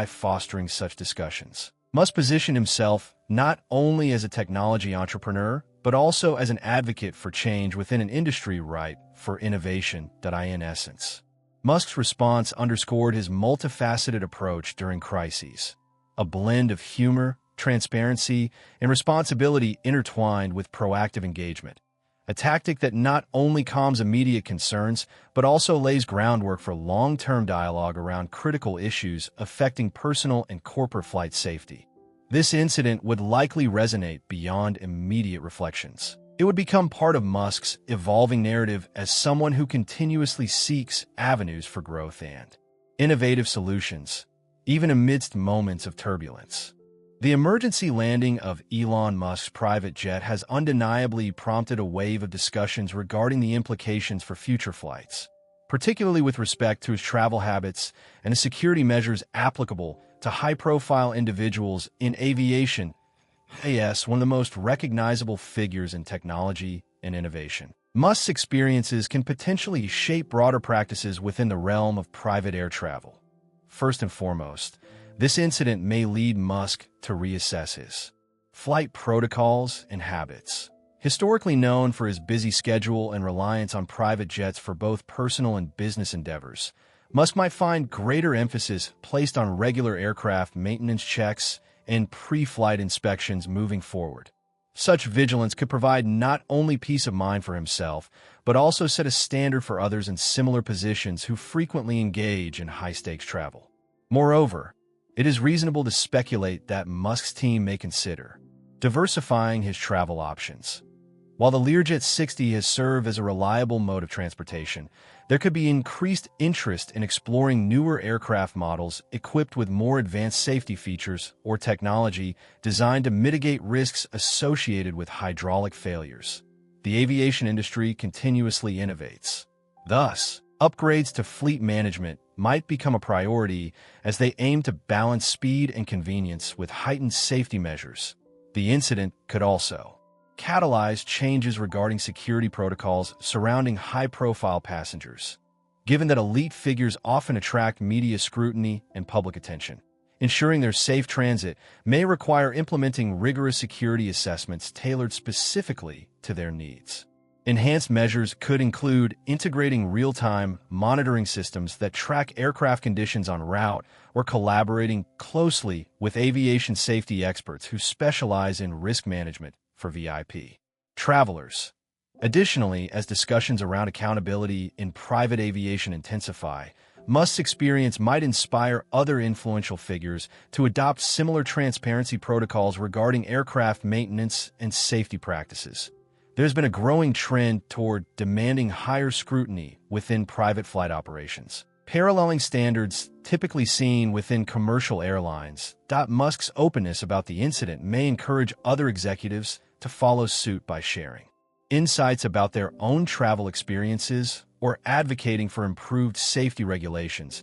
Fostering such discussions, Musk positioned himself not only as a technology entrepreneur, but also as an advocate for change within an industry ripe for innovation. In essence, Musk's response underscored his multifaceted approach during crises, a blend of humor, transparency, and responsibility intertwined with proactive engagement, a tactic that not only calms immediate concerns, but also lays groundwork for long-term dialogue around critical issues affecting personal and corporate flight safety. This incident would likely resonate beyond immediate reflections. It would become part of Musk's evolving narrative as someone who continuously seeks avenues for growth and innovative solutions, even amidst moments of turbulence. The emergency landing of Elon Musk's private jet has undeniably prompted a wave of discussions regarding the implications for future flights, particularly with respect to his travel habits and the security measures applicable to high-profile individuals in aviation. One of the most recognizable figures in technology and innovation. Musk's experiences can potentially shape broader practices within the realm of private air travel. First and foremost, this incident may lead Musk to reassess his flight protocols and habits. Historically known for his busy schedule and reliance on private jets for both personal and business endeavors, Musk might find greater emphasis placed on regular aircraft maintenance checks and pre-flight inspections moving forward. Such vigilance could provide not only peace of mind for himself, but also set a standard for others in similar positions who frequently engage in high-stakes travel. Moreover, it is reasonable to speculate that Musk's team may consider diversifying his travel options. While the Learjet 60 has served as a reliable mode of transportation, there could be increased interest in exploring newer aircraft models equipped with more advanced safety features or technology designed to mitigate risks associated with hydraulic failures. The aviation industry continuously innovates. Thus, upgrades to fleet management might become a priority as they aim to balance speed and convenience with heightened safety measures. The incident could also catalyze changes regarding security protocols surrounding high-profile passengers. Given that elite figures often attract media scrutiny and public attention, ensuring their safe transit may require implementing rigorous security assessments tailored specifically to their needs. Enhanced measures could include integrating real-time monitoring systems that track aircraft conditions en route or collaborating closely with aviation safety experts who specialize in risk management for VIP travelers. Additionally, as discussions around accountability in private aviation intensify, Musk's experience might inspire other influential figures to adopt similar transparency protocols regarding aircraft maintenance and safety practices. There's been a growing trend toward demanding higher scrutiny within private flight operations, paralleling standards typically seen within commercial airlines. Musk's openness about the incident may encourage other executives to follow suit by sharing insights about their own travel experiences or advocating for improved safety regulations.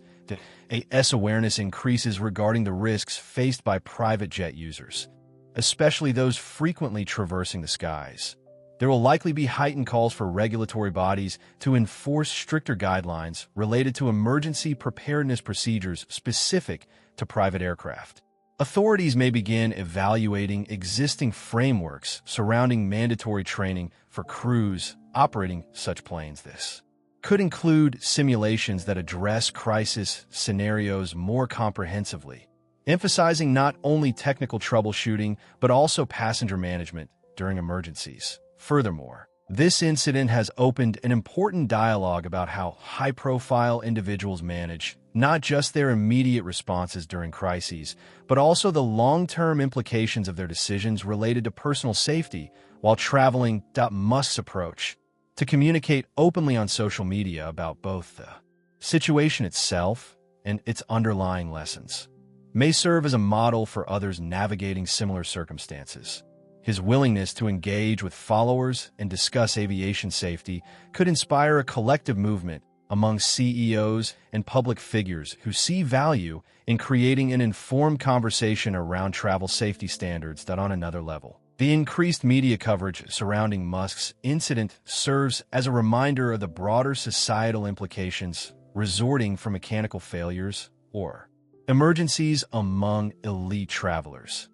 AS awareness increases regarding the risks faced by private jet users, especially those frequently traversing the skies. There will likely be heightened calls for regulatory bodies to enforce stricter guidelines related to emergency preparedness procedures specific to private aircraft. Authorities may begin evaluating existing frameworks surrounding mandatory training for crews operating such planes. This could include simulations that address crisis scenarios more comprehensively, emphasizing not only technical troubleshooting but also passenger management during emergencies. Furthermore, this incident has opened an important dialogue about how high-profile individuals manage not just their immediate responses during crises, but also the long-term implications of their decisions related to personal safety while traveling. Musk's approach to communicate openly on social media about both the situation itself and its underlying lessons may serve as a model for others navigating similar circumstances. His willingness to engage with followers and discuss aviation safety could inspire a collective movement among CEOs and public figures who see value in creating an informed conversation around travel safety standards. On another level, the increased media coverage surrounding Musk's incident serves as a reminder of the broader societal implications resulting from mechanical failures or emergencies among elite travelers.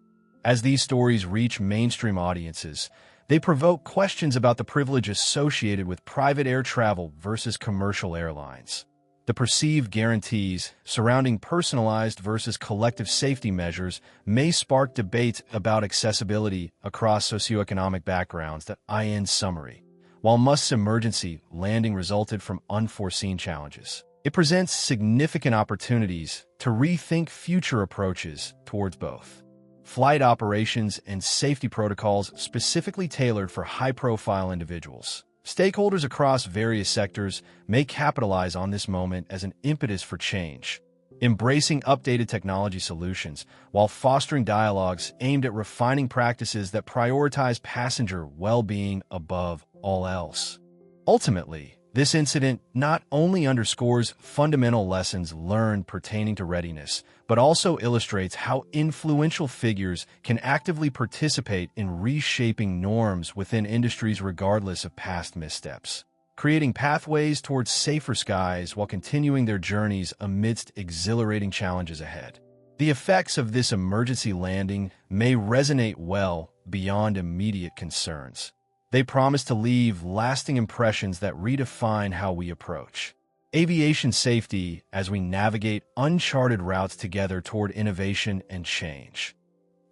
As these stories reach mainstream audiences, they provoke questions about the privilege associated with private air travel versus commercial airlines. The perceived guarantees surrounding personalized versus collective safety measures may spark debate about accessibility across socioeconomic backgrounds. In summary, while Musk's emergency landing resulted from unforeseen challenges, it presents significant opportunities to rethink future approaches towards both flight operations and safety protocols specifically tailored for high-profile individuals. Stakeholders across various sectors may capitalize on this moment as an impetus for change, embracing updated technology solutions while fostering dialogues aimed at refining practices that prioritize passenger well-being above all else. Ultimately, this incident not only underscores fundamental lessons learned pertaining to readiness, but also illustrates how influential figures can actively participate in reshaping norms within industries regardless of past missteps, creating pathways towards safer skies while continuing their journeys amidst exhilarating challenges ahead. The effects of this emergency landing may resonate well beyond immediate concerns. They promise to leave lasting impressions that redefine how we approach aviation safety as we navigate uncharted routes together toward innovation and change.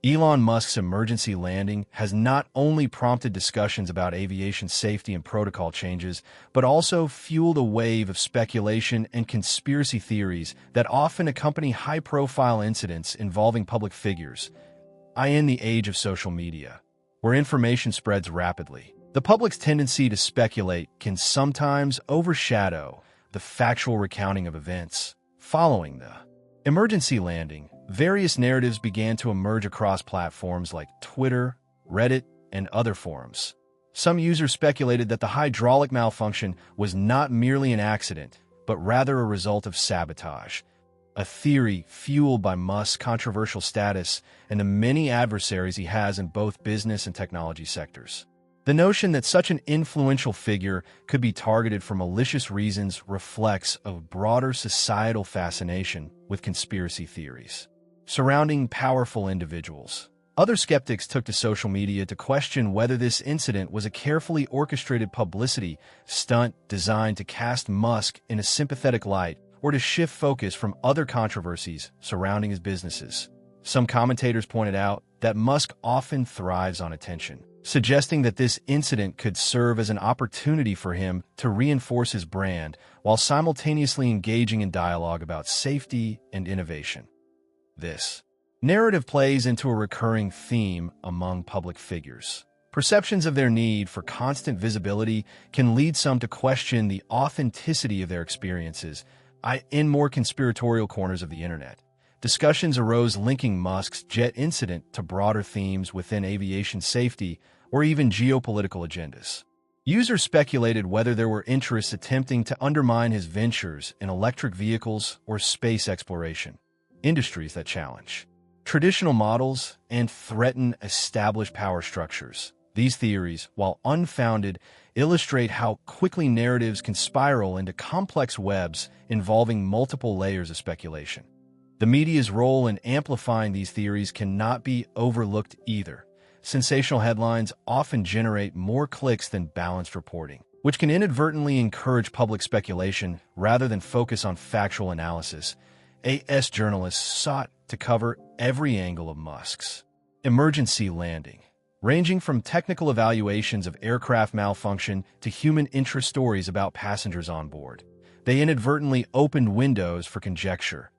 Elon Musk's emergency landing has not only prompted discussions about aviation safety and protocol changes, but also fueled a wave of speculation and conspiracy theories that often accompany high-profile incidents involving public figures. In the age of social media, where information spreads rapidly, the public's tendency to speculate can sometimes overshadow the factual recounting of events. Following the emergency landing, various narratives began to emerge across platforms like Twitter, Reddit, and other forums. Some users speculated that the hydraulic malfunction was not merely an accident, but rather a result of sabotage, a theory fueled by Musk's controversial status and the many adversaries he has in both business and technology sectors. The notion that such an influential figure could be targeted for malicious reasons reflects a broader societal fascination with conspiracy theories surrounding powerful individuals. Other skeptics took to social media to question whether this incident was a carefully orchestrated publicity stunt designed to cast Musk in a sympathetic light or to shift focus from other controversies surrounding his businesses. Some commentators pointed out that Musk often thrives on attention, suggesting that this incident could serve as an opportunity for him to reinforce his brand while simultaneously engaging in dialogue about safety and innovation. This narrative plays into a recurring theme among public figures. Perceptions of their need for constant visibility can lead some to question the authenticity of their experiences. In more conspiratorial corners of the internet, discussions arose linking Musk's jet incident to broader themes within aviation safety or even geopolitical agendas. Users speculated whether there were interests attempting to undermine his ventures in electric vehicles or space exploration, industries that challenge traditional models and threaten established power structures. These theories, while unfounded, illustrate how quickly narratives can spiral into complex webs involving multiple layers of speculation. The media's role in amplifying these theories cannot be overlooked either. Sensational headlines often generate more clicks than balanced reporting, which can inadvertently encourage public speculation rather than focus on factual analysis. AS journalists sought to cover every angle of Musk's emergency landing, ranging from technical evaluations of aircraft malfunction to human interest stories about passengers on board. They inadvertently opened windows for conjecture.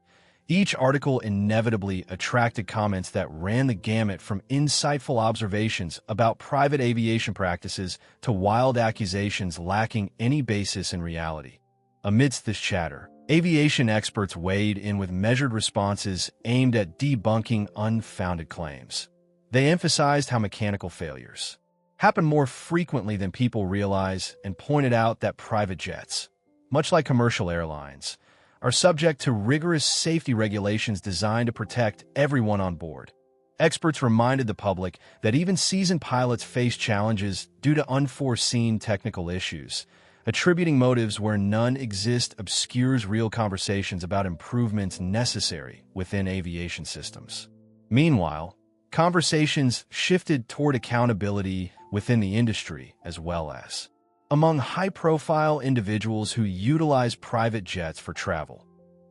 Each article inevitably attracted comments that ran the gamut from insightful observations about private aviation practices to wild accusations lacking any basis in reality. Amidst this chatter, aviation experts weighed in with measured responses aimed at debunking unfounded claims. They emphasized how mechanical failures happen more frequently than people realize and pointed out that private jets, much like commercial airlines, are subject to rigorous safety regulations designed to protect everyone on board. Experts reminded the public that even seasoned pilots face challenges due to unforeseen technical issues. Attributing motives where none exist obscures real conversations about improvements necessary within aviation systems. Meanwhile, conversations shifted toward accountability within the industry as well as among high-profile individuals who utilize private jets for travel.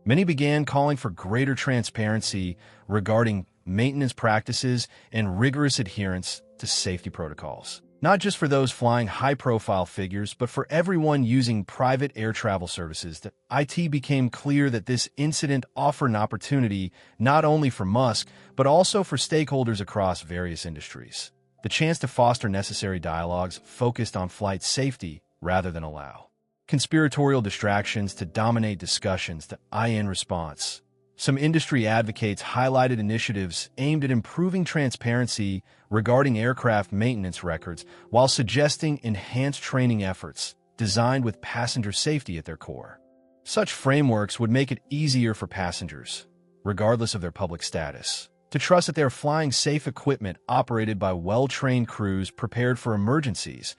Many began calling for greater transparency regarding maintenance practices and rigorous adherence to safety protocols. Not just for those flying high-profile figures, but for everyone using private air travel services. It became clear that this incident offered an opportunity not only for Musk, but also for stakeholders across various industries. The chance to foster necessary dialogues focused on flight safety rather than allow conspiratorial distractions to dominate discussions. In response, some industry advocates highlighted initiatives aimed at improving transparency regarding aircraft maintenance records while suggesting enhanced training efforts designed with passenger safety at their core. Such frameworks would make it easier for passengers, regardless of their public status, to trust that they are flying safe equipment operated by well-trained crews prepared for emergencies.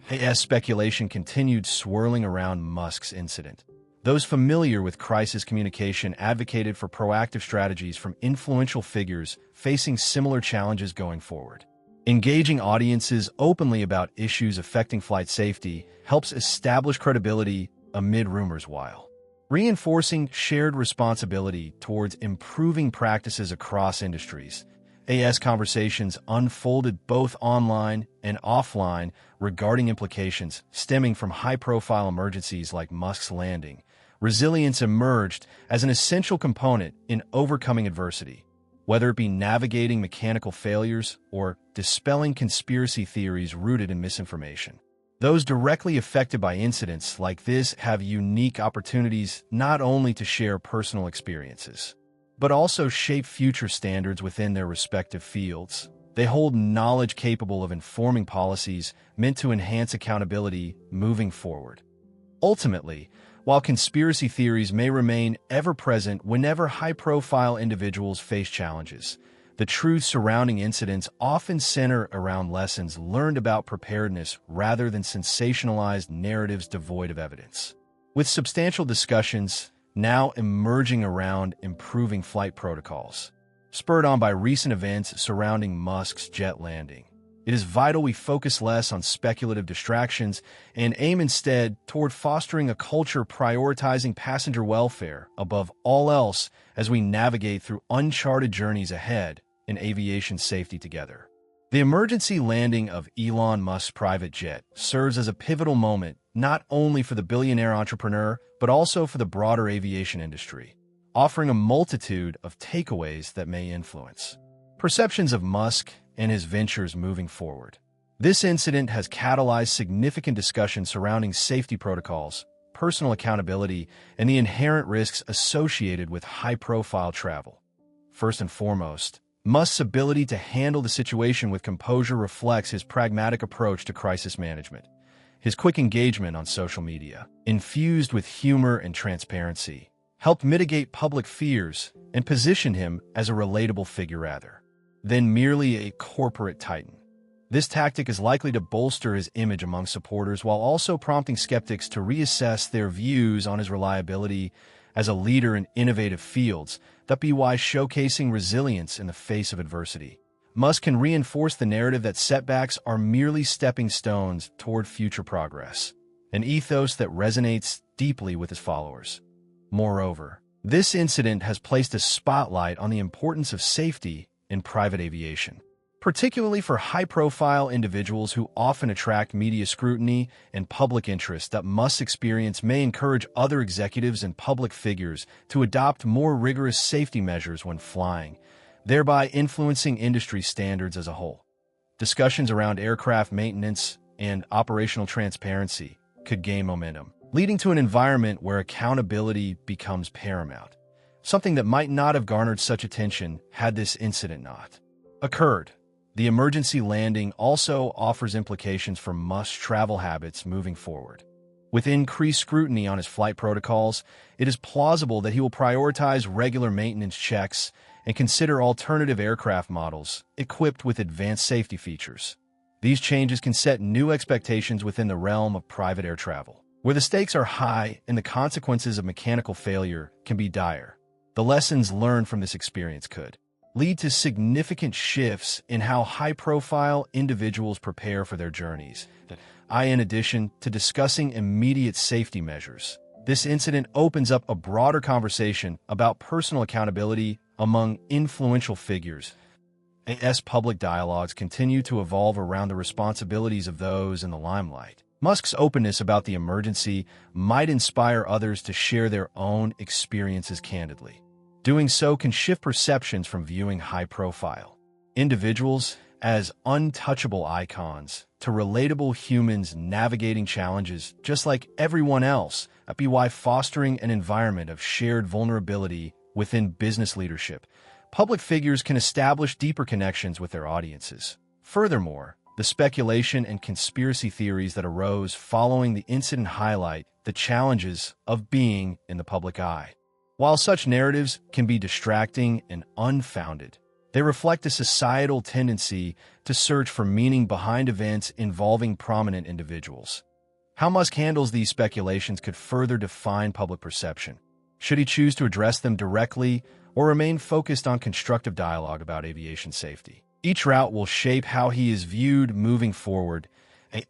As speculation continued swirling around Musk's incident, those familiar with crisis communication advocated for proactive strategies from influential figures facing similar challenges going forward. Engaging audiences openly about issues affecting flight safety helps establish credibility amid rumors while reinforcing shared responsibility towards improving practices across industries. As conversations unfolded both online and offline regarding implications stemming from high-profile emergencies like Musk's landing, resilience emerged as an essential component in overcoming adversity, whether it be navigating mechanical failures or dispelling conspiracy theories rooted in misinformation. Those directly affected by incidents like this have unique opportunities not only to share personal experiences, but also shape future standards within their respective fields. They hold knowledge capable of informing policies meant to enhance accountability moving forward. Ultimately, while conspiracy theories may remain ever-present whenever high-profile individuals face challenges, the truth surrounding incidents often center around lessons learned about preparedness rather than sensationalized narratives devoid of evidence. With substantial discussions now emerging around improving flight protocols, spurred on by recent events surrounding Musk's jet landing, it is vital we focus less on speculative distractions and aim instead toward fostering a culture prioritizing passenger welfare above all else as we navigate through uncharted journeys ahead in aviation safety together. The emergency landing of Elon Musk's private jet serves as a pivotal moment not only for the billionaire entrepreneur, but also for the broader aviation industry, offering a multitude of takeaways that may influence perceptions of Musk and his ventures moving forward. This incident has catalyzed significant discussion surrounding safety protocols, personal accountability, and the inherent risks associated with high-profile travel. First and foremost, Musk's ability to handle the situation with composure reflects his pragmatic approach to crisis management. His quick engagement on social media, infused with humor and transparency, helped mitigate public fears and position him as a relatable figure rather than merely a corporate titan. This tactic is likely to bolster his image among supporters while also prompting skeptics to reassess their views on his reliability as a leader in innovative fields, why showcasing resilience in the face of adversity. Musk can reinforce the narrative that setbacks are merely stepping stones toward future progress, an ethos that resonates deeply with his followers. Moreover, this incident has placed a spotlight on the importance of safety in private aviation, particularly for high-profile individuals who often attract media scrutiny and public interest. Musk's experience may encourage other executives and public figures to adopt more rigorous safety measures when flying, thereby influencing industry standards as a whole. Discussions around aircraft maintenance and operational transparency could gain momentum, leading to an environment where accountability becomes paramount, something that might not have garnered such attention had this incident not occurred. The emergency landing also offers implications for Musk's travel habits moving forward. With increased scrutiny on his flight protocols, it is plausible that he will prioritize regular maintenance checks and consider alternative aircraft models equipped with advanced safety features. These changes can set new expectations within the realm of private air travel, where the stakes are high and the consequences of mechanical failure can be dire. The lessons learned from this experience could lead to significant shifts in how high-profile individuals prepare for their journeys. In addition to discussing immediate safety measures, this incident opens up a broader conversation about personal accountability among influential figures. As public dialogues continue to evolve around the responsibilities of those in the limelight, Musk's openness about the emergency might inspire others to share their own experiences candidly. Doing so can shift perceptions from viewing high-profile individuals as untouchable icons to relatable humans navigating challenges just like everyone else, by fostering an environment of shared vulnerability within business leadership. Public figures can establish deeper connections with their audiences. Furthermore, the speculation and conspiracy theories that arose following the incident highlight the challenges of being in the public eye. While such narratives can be distracting and unfounded, they reflect a societal tendency to search for meaning behind events involving prominent individuals. How Musk handles these speculations could further define public perception. Should he choose to address them directly or remain focused on constructive dialogue about aviation safety? Each route will shape how he is viewed moving forward,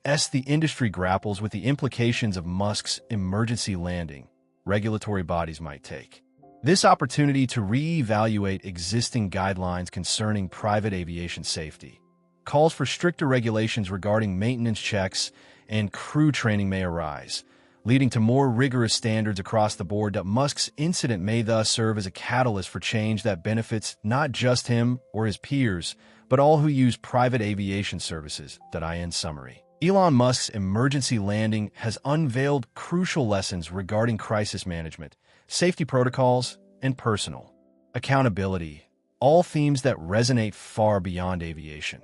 as the industry grapples with the implications of Musk's emergency landing. Regulatory bodies might take this opportunity to re-evaluate existing guidelines concerning private aviation safety. Calls for stricter regulations regarding maintenance checks and crew training may arise, leading to more rigorous standards across the board. Musk's incident may thus serve as a catalyst for change that benefits not just him or his peers, but all who use private aviation services. In summary, Elon Musk's emergency landing has unveiled crucial lessons regarding crisis management, safety protocols, and personal accountability, all themes that resonate far beyond aviation.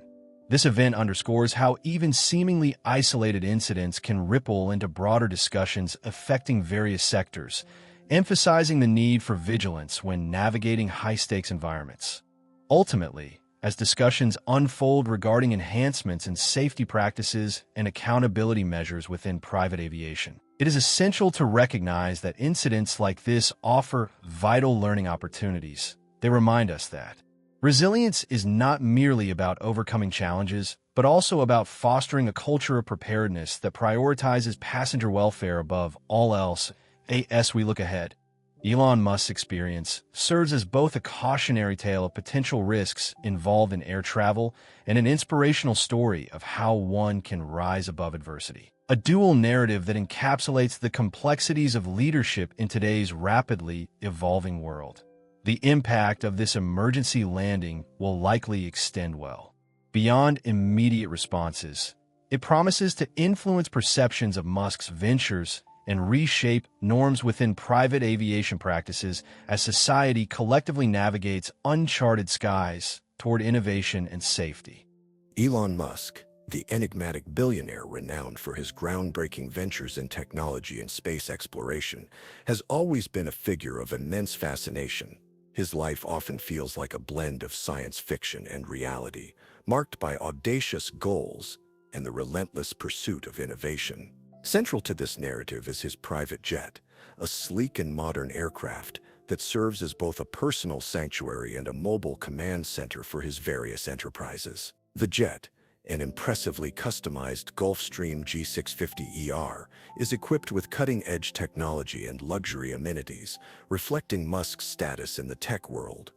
This event underscores how even seemingly isolated incidents can ripple into broader discussions affecting various sectors, emphasizing the need for vigilance when navigating high-stakes environments. Ultimately, as discussions unfold regarding enhancements in safety practices and accountability measures within private aviation, it is essential to recognize that incidents like this offer vital learning opportunities. They remind us that resilience is not merely about overcoming challenges, but also about fostering a culture of preparedness that prioritizes passenger welfare above all else. As we look ahead, Elon Musk's experience serves as both a cautionary tale of potential risks involved in air travel and an inspirational story of how one can rise above adversity. A dual narrative that encapsulates the complexities of leadership in today's rapidly evolving world. The impact of this emergency landing will likely extend well beyond immediate responses. It promises to influence perceptions of Musk's ventures and reshape norms within private aviation practices as society collectively navigates uncharted skies toward innovation and safety. Elon Musk, the enigmatic billionaire renowned for his groundbreaking ventures in technology and space exploration, has always been a figure of immense fascination. His life often feels like a blend of science fiction and reality, marked by audacious goals and the relentless pursuit of innovation. Central to this narrative is his private jet, a sleek and modern aircraft that serves as both a personal sanctuary and a mobile command center for his various enterprises. The jet, an impressively customized Gulfstream G650ER, is equipped with cutting-edge technology and luxury amenities, reflecting Musk's status in the tech world.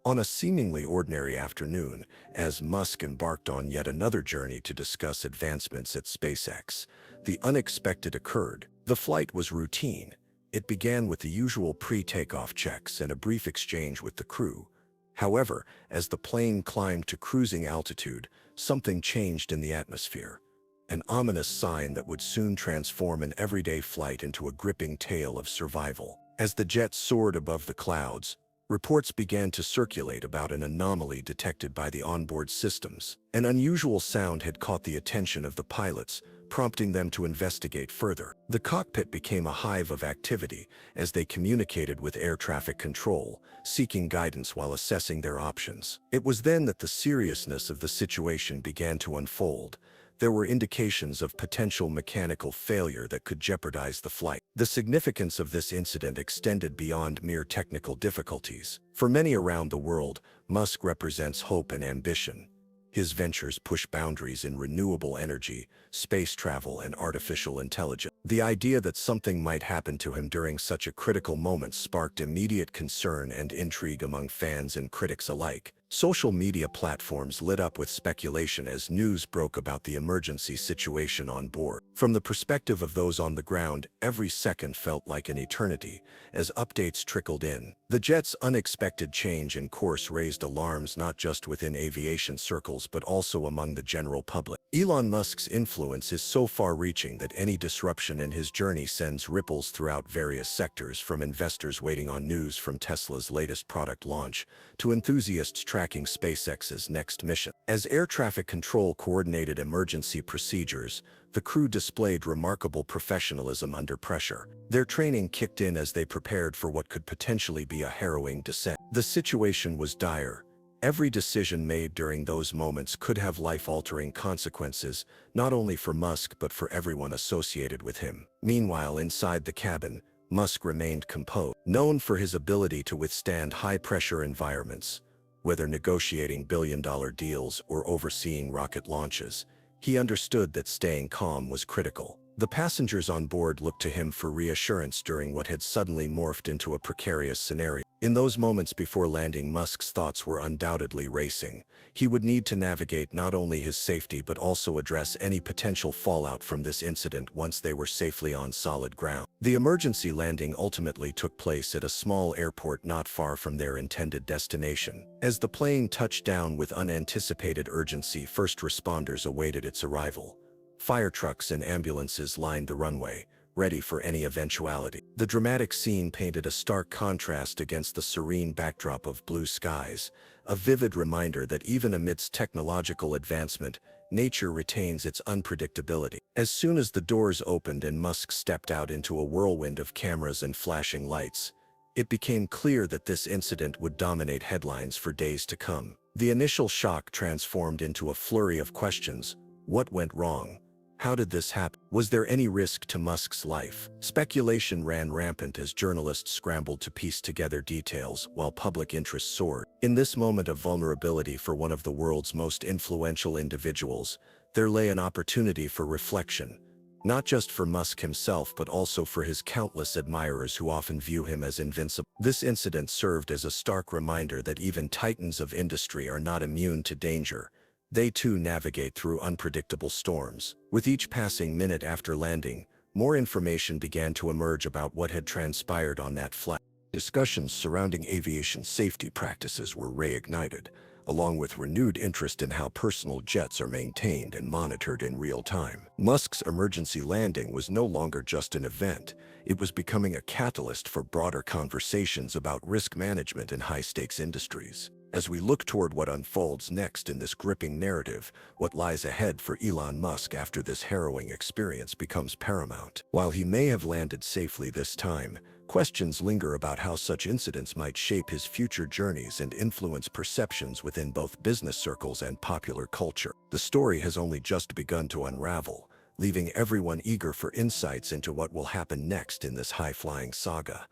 On a seemingly ordinary afternoon, as Musk embarked on yet another journey to discuss advancements at SpaceX, the unexpected occurred. The flight was routine. It began with the usual pre-takeoff checks and a brief exchange with the crew. However, as the plane climbed to cruising altitude, something changed in the atmosphere. An ominous sign that would soon transform an everyday flight into a gripping tale of survival. As the jet soared above the clouds, reports began to circulate about an anomaly detected by the onboard systems. An unusual sound had caught the attention of the pilots, prompting them to investigate further. The cockpit became a hive of activity as they communicated with air traffic control, seeking guidance while assessing their options. It was then that the seriousness of the situation began to unfold. there were indications of potential mechanical failure that could jeopardize the flight. The significance of this incident extended beyond mere technical difficulties. For many around the world, Musk represents hope and ambition. His ventures push boundaries in renewable energy, space travel, and artificial intelligence. The idea that something might happen to him during such a critical moment sparked immediate concern and intrigue among fans and critics alike. Social media platforms lit up with speculation as news broke about the emergency situation on board. From the perspective of those on the ground, every second felt like an eternity as updates trickled in. The jet's unexpected change in course raised alarms not just within aviation circles but also among the general public. Elon Musk's influence is so far-reaching that any disruption in his journey sends ripples throughout various sectors, from investors waiting on news from Tesla's latest product launch to enthusiasts tracking SpaceX's next mission. As air traffic control coordinated emergency procedures, the crew displayed remarkable professionalism under pressure. Their training kicked in as they prepared for what could potentially be a harrowing descent. The situation was dire. Every decision made during those moments could have life-altering consequences, not only for Musk but for everyone associated with him. Meanwhile, inside the cabin, Musk remained composed. Known for his ability to withstand high-pressure environments, whether negotiating billion-dollar deals or overseeing rocket launches, he understood that staying calm was critical. The passengers on board looked to him for reassurance during what had suddenly morphed into a precarious scenario. In those moments before landing, Musk's thoughts were undoubtedly racing. He would need to navigate not only his safety but also address any potential fallout from this incident once they were safely on solid ground. The emergency landing ultimately took place at a small airport not far from their intended destination. As the plane touched down with unanticipated urgency, first responders awaited its arrival. Fire trucks and ambulances lined the runway, ready for any eventuality. The dramatic scene painted a stark contrast against the serene backdrop of blue skies, a vivid reminder that even amidst technological advancement, nature retains its unpredictability. As soon as the doors opened and Musk stepped out into a whirlwind of cameras and flashing lights, it became clear that this incident would dominate headlines for days to come. The initial shock transformed into a flurry of questions. What went wrong? How did this happen? Was there any risk to Musk's life? Speculation ran rampant as journalists scrambled to piece together details while public interest soared. In this moment of vulnerability for one of the world's most influential individuals, there lay an opportunity for reflection, not just for Musk himself but also for his countless admirers who often view him as invincible. This incident served as a stark reminder that even titans of industry are not immune to danger. They too navigate through unpredictable storms. With each passing minute after landing, more information began to emerge about what had transpired on that flight. Discussions surrounding aviation safety practices were reignited, along with renewed interest in how personal jets are maintained and monitored in real time. Musk's emergency landing was no longer just an event. It was becoming a catalyst for broader conversations about risk management in high-stakes industries. As we look toward what unfolds next in this gripping narrative, what lies ahead for Elon Musk after this harrowing experience becomes paramount. While he may have landed safely this time, questions linger about how such incidents might shape his future journeys and influence perceptions within both business circles and popular culture. The story has only just begun to unravel, leaving everyone eager for insights into what will happen next in this high-flying saga.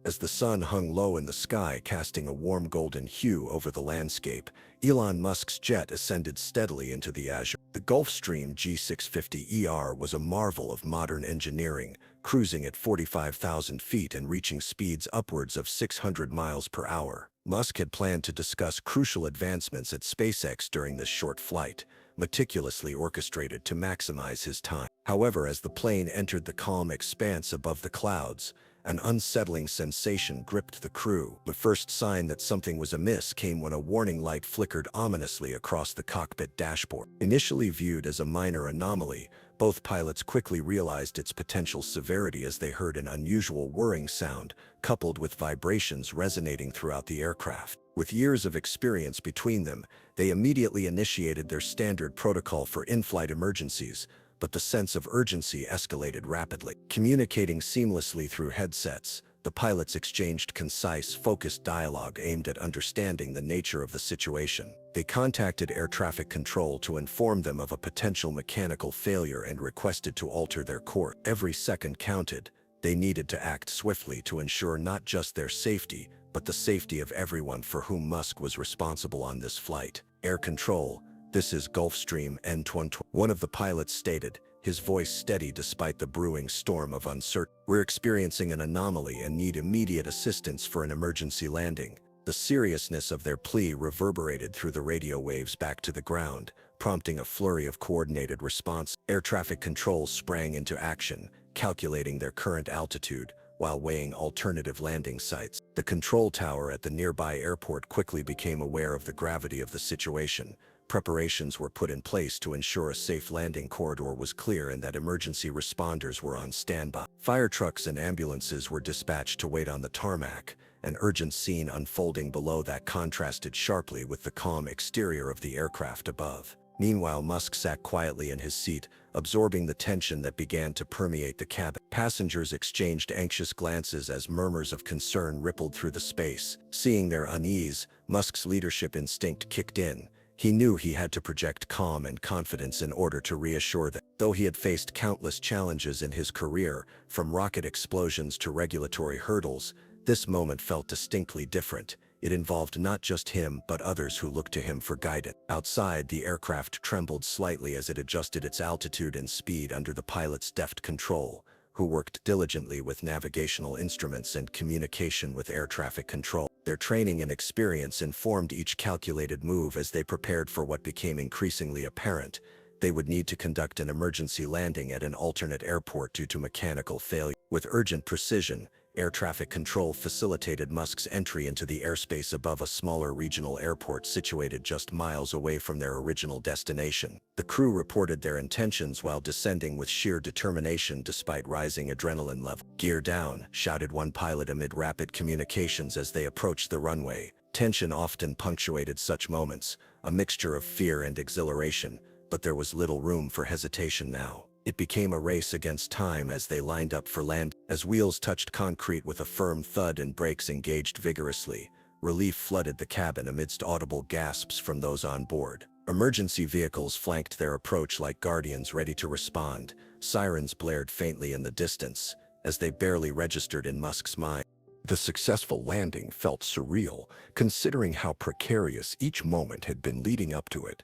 As the sun hung low in the sky, casting a warm golden hue over the landscape, Elon Musk's jet ascended steadily into the azure. The Gulfstream G650ER was a marvel of modern engineering, cruising at 45,000 feet and reaching speeds upwards of 600 miles per hour. Musk had planned to discuss crucial advancements at SpaceX during this short flight, meticulously orchestrated to maximize his time. However, as the plane entered the calm expanse above the clouds, an unsettling sensation gripped the crew. The first sign that something was amiss came when a warning light flickered ominously across the cockpit dashboard. Initially viewed as a minor anomaly, both pilots quickly realized its potential severity as they heard an unusual whirring sound, coupled with vibrations resonating throughout the aircraft. With years of experience between them, they immediately initiated their standard protocol for in-flight emergencies, but the sense of urgency escalated rapidly. Communicating seamlessly through headsets, The pilots exchanged concise, focused dialogue aimed at understanding the nature of the situation. They contacted air traffic control to inform them of a potential mechanical failure and requested to alter their course. Every second counted. They needed to act swiftly to ensure not just their safety, but the safety of everyone for whom Musk was responsible on this flight. Air control, this is Gulfstream N120. One of the pilots stated, his voice steady despite the brewing storm of uncertainty. We're experiencing an anomaly and need immediate assistance for an emergency landing. The seriousness of their plea reverberated through the radio waves back to the ground, prompting a flurry of coordinated response. Air traffic control sprang into action, calculating their current altitude while weighing alternative landing sites. The control tower at the nearby airport quickly became aware of the gravity of the situation. Preparations were put in place to ensure a safe landing corridor was clear and that emergency responders were on standby. Fire trucks and ambulances were dispatched to wait on the tarmac, an urgent scene unfolding below that contrasted sharply with the calm exterior of the aircraft above. Meanwhile, Musk sat quietly in his seat, absorbing the tension that began to permeate the cabin. Passengers exchanged anxious glances as murmurs of concern rippled through the space. Seeing their unease, Musk's leadership instinct kicked in. He knew he had to project calm and confidence in order to reassure them. Though he had faced countless challenges in his career, from rocket explosions to regulatory hurdles, this moment felt distinctly different. It involved not just him, but others who looked to him for guidance. Outside, the aircraft trembled slightly as it adjusted its altitude and speed under the pilot's deft control, who worked diligently with navigational instruments and communication with air traffic control. Their training and experience informed each calculated move as they prepared for what became increasingly apparent. They would need to conduct an emergency landing at an alternate airport due to mechanical failure. With urgent precision, air traffic control facilitated Musk's entry into the airspace above a smaller regional airport situated just miles away from their original destination. The crew reported their intentions while descending with sheer determination despite rising adrenaline level. "Gear down," shouted one pilot amid rapid communications as they approached the runway. Tension often punctuated such moments, a mixture of fear and exhilaration, but there was little room for hesitation now. It became a race against time as they lined up for land. As wheels touched concrete with a firm thud and brakes engaged vigorously, relief flooded the cabin amidst audible gasps from those on board. Emergency vehicles flanked their approach like guardians ready to respond. Sirens blared faintly in the distance, as they barely registered in Musk's mind. The successful landing felt surreal, considering how precarious each moment had been leading up to it.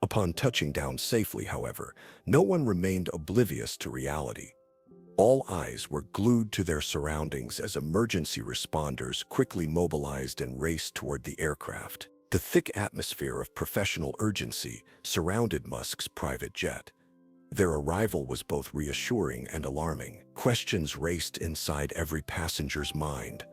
Upon touching down safely, however, no one remained oblivious to reality. All eyes were glued to their surroundings as emergency responders quickly mobilized and raced toward the aircraft. The thick atmosphere of professional urgency surrounded Musk's private jet. Their arrival was both reassuring and alarming. Questions raced inside every passenger's mind.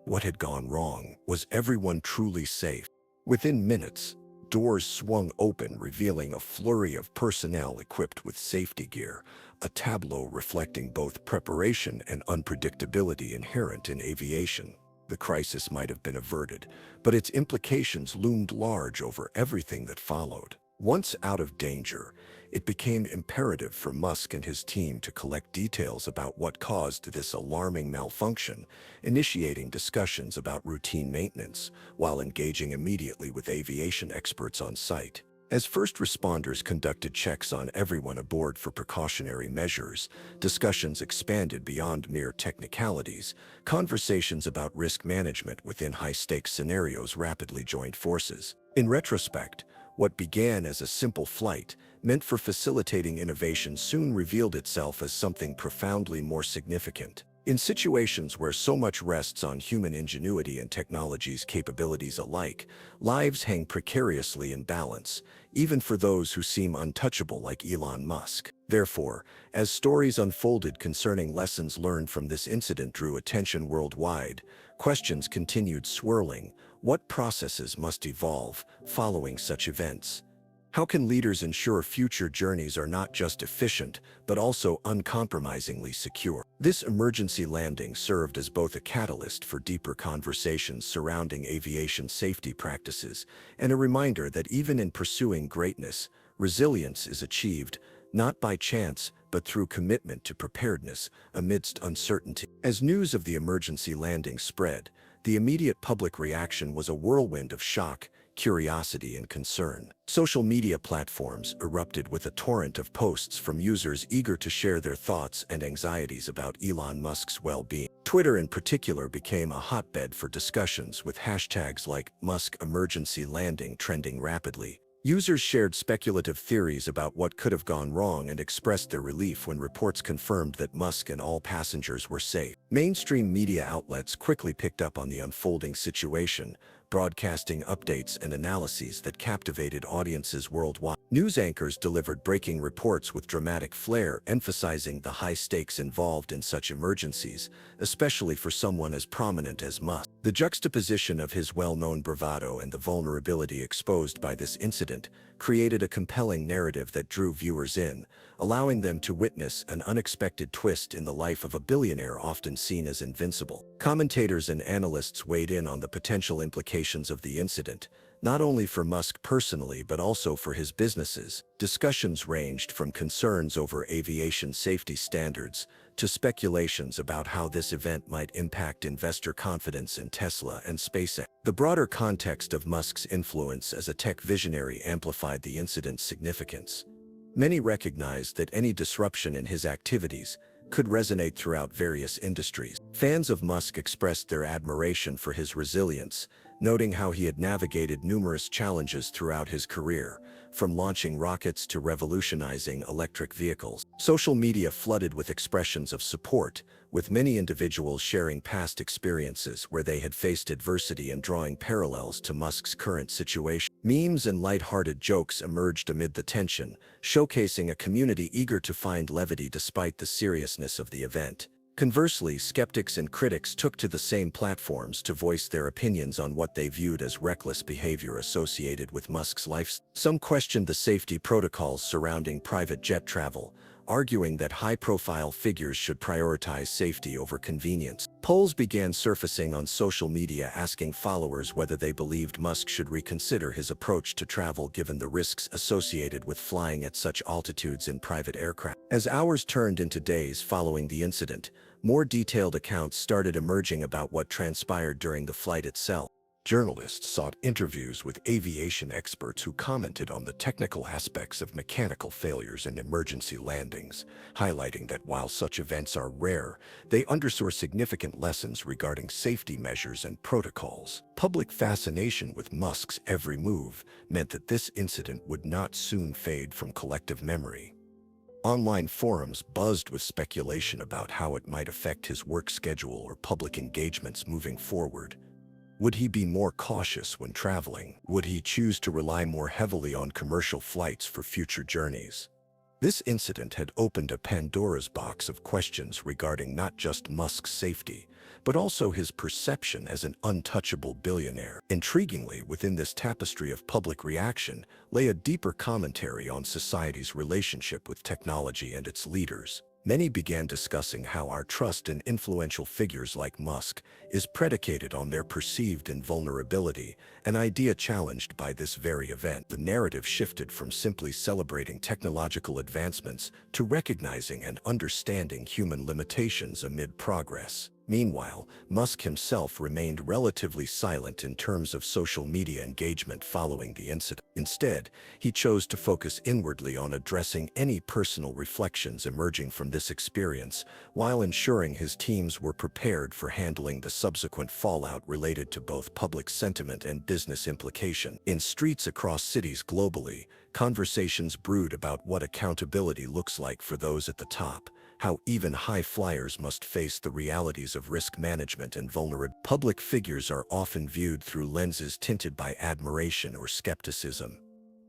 What had gone wrong? Was everyone truly safe? Within minutes, doors swung open, revealing a flurry of personnel equipped with safety gear, a tableau reflecting both preparation and unpredictability inherent in aviation. The crisis might have been averted, but its implications loomed large over everything that followed. Once out of danger, it became imperative for Musk and his team to collect details about what caused this alarming malfunction, initiating discussions about routine maintenance while engaging immediately with aviation experts on site. As first responders conducted checks on everyone aboard for precautionary measures, discussions expanded beyond mere technicalities. Conversations about risk management within high-stakes scenarios rapidly joined forces. In retrospect, what began as a simple flight, meant for facilitating innovation, soon revealed itself as something profoundly more significant. In situations where so much rests on human ingenuity and technology's capabilities alike, lives hang precariously in balance, even for those who seem untouchable like Elon Musk. Therefore, as stories unfolded concerning lessons learned from this incident drew attention worldwide, questions continued swirling. What processes must evolve following such events? How can leaders ensure future journeys are not just efficient, but also uncompromisingly secure? This emergency landing served as both a catalyst for deeper conversations surrounding aviation safety practices and a reminder that even in pursuing greatness, resilience is achieved not by chance, but through commitment to preparedness amidst uncertainty. As news of the emergency landing spread, the immediate public reaction was a whirlwind of shock, curiosity, and concern. Social media platforms erupted with a torrent of posts from users eager to share their thoughts and anxieties about Elon Musk's well-being. Twitter in particular became a hotbed for discussions with hashtags like Musk emergency landing trending rapidly. Users shared speculative theories about what could have gone wrong and expressed their relief when reports confirmed that Musk and all passengers were safe. Mainstream media outlets quickly picked up on the unfolding situation, broadcasting updates and analyses that captivated audiences worldwide. News anchors delivered breaking reports with dramatic flair, emphasizing the high stakes involved in such emergencies, especially for someone as prominent as Musk. The juxtaposition of his well-known bravado and the vulnerability exposed by this incident created a compelling narrative that drew viewers in, allowing them to witness an unexpected twist in the life of a billionaire often seen as invincible. Commentators and analysts weighed in on the potential implications of the incident, not only for Musk personally but also for his businesses. Discussions ranged from concerns over aviation safety standards to speculations about how this event might impact investor confidence in Tesla and SpaceX. The broader context of Musk's influence as a tech visionary amplified the incident's significance. Many recognized that any disruption in his activities could resonate throughout various industries. Fans of Musk expressed their admiration for his resilience, noting how he had navigated numerous challenges throughout his career, from launching rockets to revolutionizing electric vehicles. Social media flooded with expressions of support, with many individuals sharing past experiences where they had faced adversity and drawing parallels to Musk's current situation. Memes and light-hearted jokes emerged amid the tension, showcasing a community eager to find levity despite the seriousness of the event. Conversely, skeptics and critics took to the same platforms to voice their opinions on what they viewed as reckless behavior associated with Musk's life. Some questioned the safety protocols surrounding private jet travel, arguing that high-profile figures should prioritize safety over convenience. Polls began surfacing on social media asking followers whether they believed Musk should reconsider his approach to travel given the risks associated with flying at such altitudes in private aircraft. As hours turned into days following the incident, more detailed accounts started emerging about what transpired during the flight itself. Journalists sought interviews with aviation experts who commented on the technical aspects of mechanical failures and emergency landings, highlighting that while such events are rare, they underscore significant lessons regarding safety measures and protocols. Public fascination with Musk's every move meant that this incident would not soon fade from collective memory. Online forums buzzed with speculation about how it might affect his work schedule or public engagements moving forward. Would he be more cautious when traveling? Would he choose to rely more heavily on commercial flights for future journeys? This incident had opened a Pandora's box of questions regarding not just Musk's safety, but also his perception as an untouchable billionaire. Intriguingly, within this tapestry of public reaction lay a deeper commentary on society's relationship with technology and its leaders. Many began discussing how our trust in influential figures like Musk is predicated on their perceived invulnerability, an idea challenged by this very event. The narrative shifted from simply celebrating technological advancements to recognizing and understanding human limitations amid progress. Meanwhile, Musk himself remained relatively silent in terms of social media engagement following the incident. Instead, he chose to focus inwardly on addressing any personal reflections emerging from this experience, while ensuring his teams were prepared for handling the subsequent fallout related to both public sentiment and business implication. In streets across cities globally, conversations brewed about what accountability looks like for those at the top, how even high flyers must face the realities of risk management and vulnerability. Public figures are often viewed through lenses tinted by admiration or skepticism.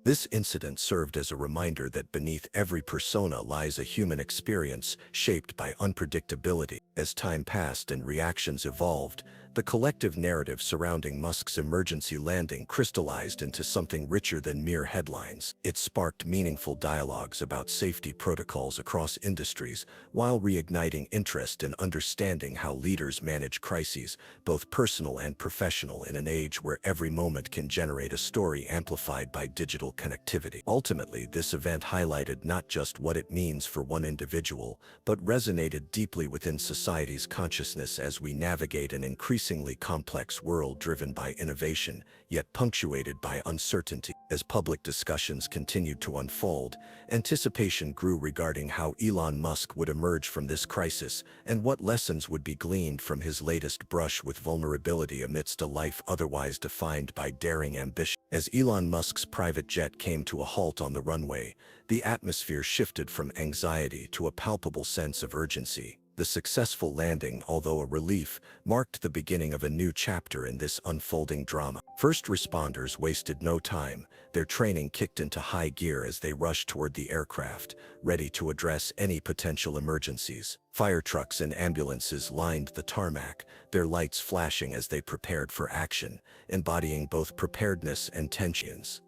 This incident served as a reminder that beneath every persona lies a human experience shaped by unpredictability. As time passed and reactions evolved, The collective narrative surrounding Musk's emergency landing crystallized into something richer than mere headlines. It sparked meaningful dialogues about safety protocols across industries, while reigniting interest in understanding how leaders manage crises, both personal and professional, in an age where every moment can generate a story amplified by digital connectivity. Ultimately, this event highlighted not just what it means for one individual, but resonated deeply within society's consciousness as we navigate an increasingly complex world driven by innovation, yet punctuated by uncertainty. As public discussions continued to unfold, anticipation grew regarding how Elon Musk would emerge from this crisis and what lessons would be gleaned from his latest brush with vulnerability amidst a life otherwise defined by daring ambition. As Elon Musk's private jet came to a halt on the runway, the atmosphere shifted from anxiety to a palpable sense of urgency. The successful landing, although a relief, marked the beginning of a new chapter in this unfolding drama. First responders wasted no time. Their training kicked into high gear as they rushed toward the aircraft, ready to address any potential emergencies. Fire trucks and ambulances lined the tarmac, their lights flashing as they prepared for action, embodying both preparedness and tensions.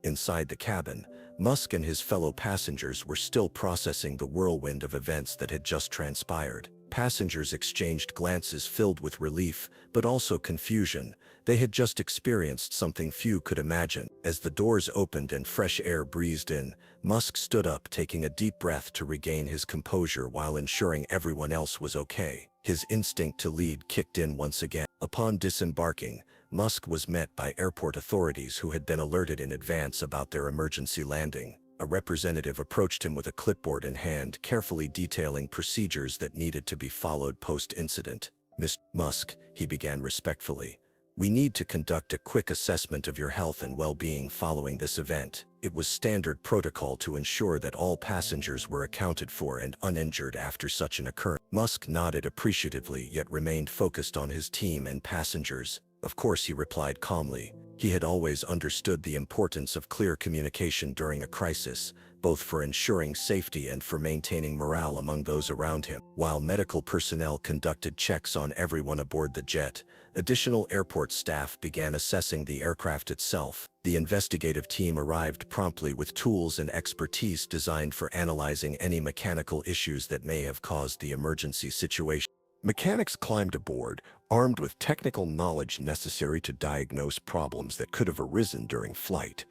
Inside the cabin, Musk and his fellow passengers were still processing the whirlwind of events that had just transpired. Passengers exchanged glances filled with relief, but also confusion. They had just experienced something few could imagine. As the doors opened and fresh air breezed in, Musk stood up, taking a deep breath to regain his composure while ensuring everyone else was okay. His instinct to lead kicked in once again. Upon disembarking, Musk was met by airport authorities who had been alerted in advance about their emergency landing. A representative approached him with a clipboard in hand, carefully detailing procedures that needed to be followed post-incident. "Mr. Musk," he began respectfully, "we need to conduct a quick assessment of your health and well-being following this event." It was standard protocol to ensure that all passengers were accounted for and uninjured after such an occurrence. Musk nodded appreciatively, yet remained focused on his team and passengers. "Of course," he replied calmly. He had always understood the importance of clear communication during a crisis, both for ensuring safety and for maintaining morale among those around him. While medical personnel conducted checks on everyone aboard the jet, additional airport staff began assessing the aircraft itself. The investigative team arrived promptly with tools and expertise designed for analyzing any mechanical issues that may have caused the emergency situation. Mechanics climbed aboard, armed with technical knowledge necessary to diagnose problems that could have arisen during flight.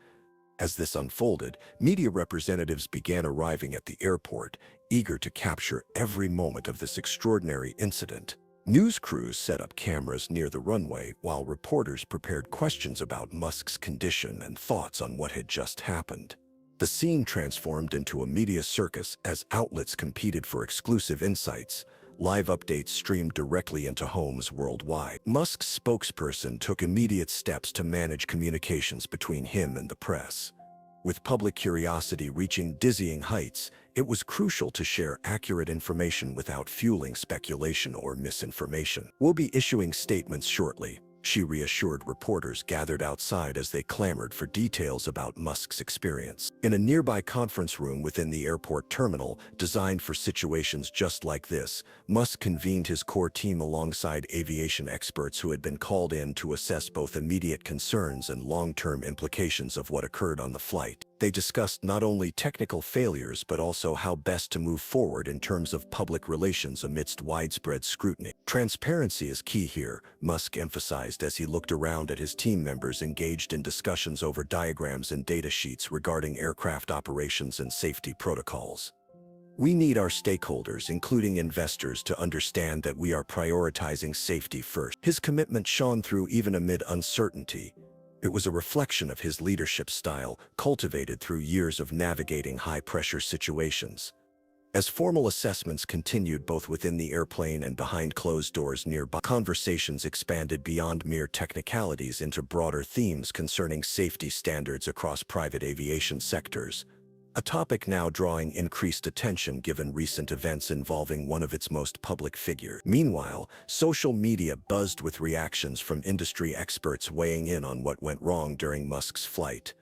As this unfolded, media representatives began arriving at the airport, eager to capture every moment of this extraordinary incident. News crews set up cameras near the runway, while reporters prepared questions about Musk's condition and thoughts on what had just happened. The scene transformed into a media circus as outlets competed for exclusive insights. Live updates streamed directly into homes worldwide. Musk's spokesperson took immediate steps to manage communications between him and the press. With public curiosity reaching dizzying heights, it was crucial to share accurate information without fueling speculation or misinformation. "We'll be issuing statements shortly," she reassured reporters gathered outside as they clamored for details about Musk's experience. In a nearby conference room within the airport terminal, designed for situations just like this, Musk convened his core team alongside aviation experts who had been called in to assess both immediate concerns and long-term implications of what occurred on the flight. They discussed not only technical failures but also how best to move forward in terms of public relations amidst widespread scrutiny. "Transparency is key here," Musk emphasized as he looked around at his team members engaged in discussions over diagrams and data sheets regarding aircraft operations and safety protocols. "We need our stakeholders, including investors, to understand that we are prioritizing safety first." His commitment shone through even amid uncertainty. It was a reflection of his leadership style, cultivated through years of navigating high-pressure situations. As formal assessments continued both within the airplane and behind closed doors nearby, conversations expanded beyond mere technicalities into broader themes concerning safety standards across private aviation sectors. A topic now drawing increased attention given recent events involving one of its most public figures. Meanwhile, social media buzzed with reactions from industry experts weighing in on what went wrong during Musk's flight.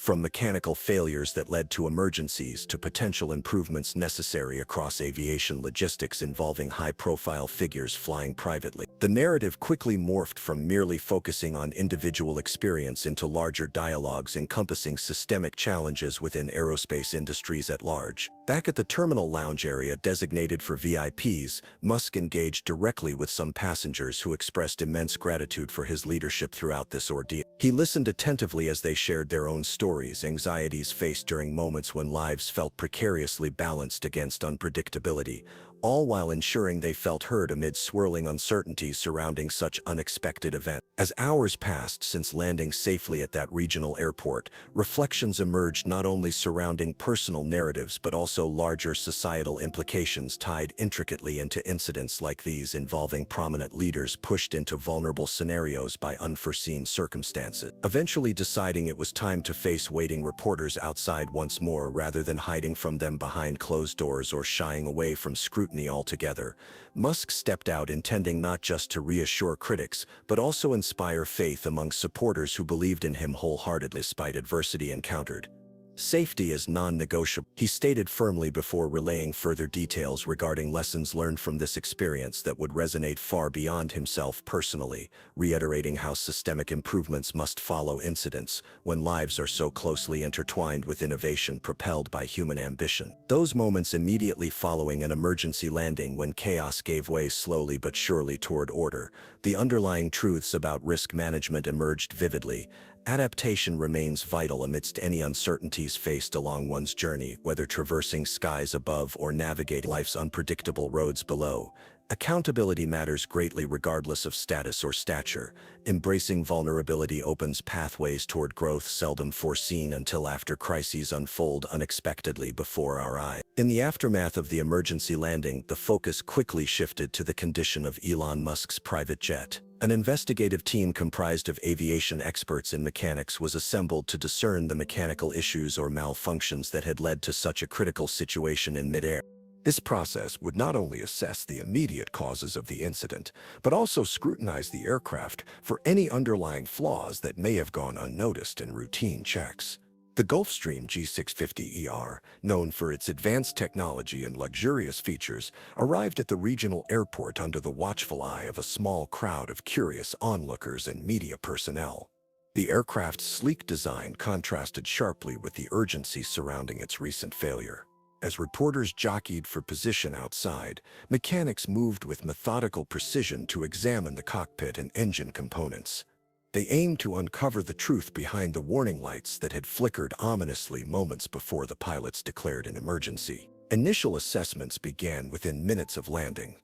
from mechanical failures that led to emergencies to potential improvements necessary across aviation logistics involving high-profile figures flying privately. The narrative quickly morphed from merely focusing on individual experience into larger dialogues encompassing systemic challenges within aerospace industries at large. Back at the terminal lounge area designated for VIPs, Musk engaged directly with some passengers who expressed immense gratitude for his leadership throughout this ordeal. He listened attentively as they shared their own stories, anxieties faced during moments when lives felt precariously balanced against unpredictability, all while ensuring they felt heard amid swirling uncertainties surrounding such unexpected events. As hours passed since landing safely at that regional airport, reflections emerged not only surrounding personal narratives but also larger societal implications tied intricately into incidents like these involving prominent leaders pushed into vulnerable scenarios by unforeseen circumstances. Eventually deciding it was time to face waiting reporters outside once more rather than hiding from them behind closed doors or shying away from scrutiny altogether, Musk stepped out intending not just to reassure critics, but also inspire faith among supporters who believed in him wholeheartedly despite adversity encountered. Safety is non-negotiable, he stated firmly before relaying further details regarding lessons learned from this experience that would resonate far beyond himself personally, reiterating how systemic improvements must follow incidents when lives are so closely intertwined with innovation propelled by human ambition. Those moments immediately following an emergency landing when chaos gave way slowly but surely toward order, the underlying truths about risk management emerged vividly. Adaptation remains vital amidst any uncertainties faced along one's journey, whether traversing skies above or navigating life's unpredictable roads below. Accountability matters greatly regardless of status or stature. Embracing vulnerability opens pathways toward growth seldom foreseen until after crises unfold unexpectedly before our eyes. In the aftermath of the emergency landing, the focus quickly shifted to the condition of Elon Musk's private jet. An investigative team comprised of aviation experts and mechanics was assembled to discern the mechanical issues or malfunctions that had led to such a critical situation in midair. This process would not only assess the immediate causes of the incident, but also scrutinize the aircraft for any underlying flaws that may have gone unnoticed in routine checks. The Gulfstream G650ER, known for its advanced technology and luxurious features, arrived at the regional airport under the watchful eye of a small crowd of curious onlookers and media personnel. The aircraft's sleek design contrasted sharply with the urgency surrounding its recent failure. As reporters jockeyed for position outside, mechanics moved with methodical precision to examine the cockpit and engine components. They aimed to uncover the truth behind the warning lights that had flickered ominously moments before the pilots declared an emergency. Initial assessments began within minutes of landing.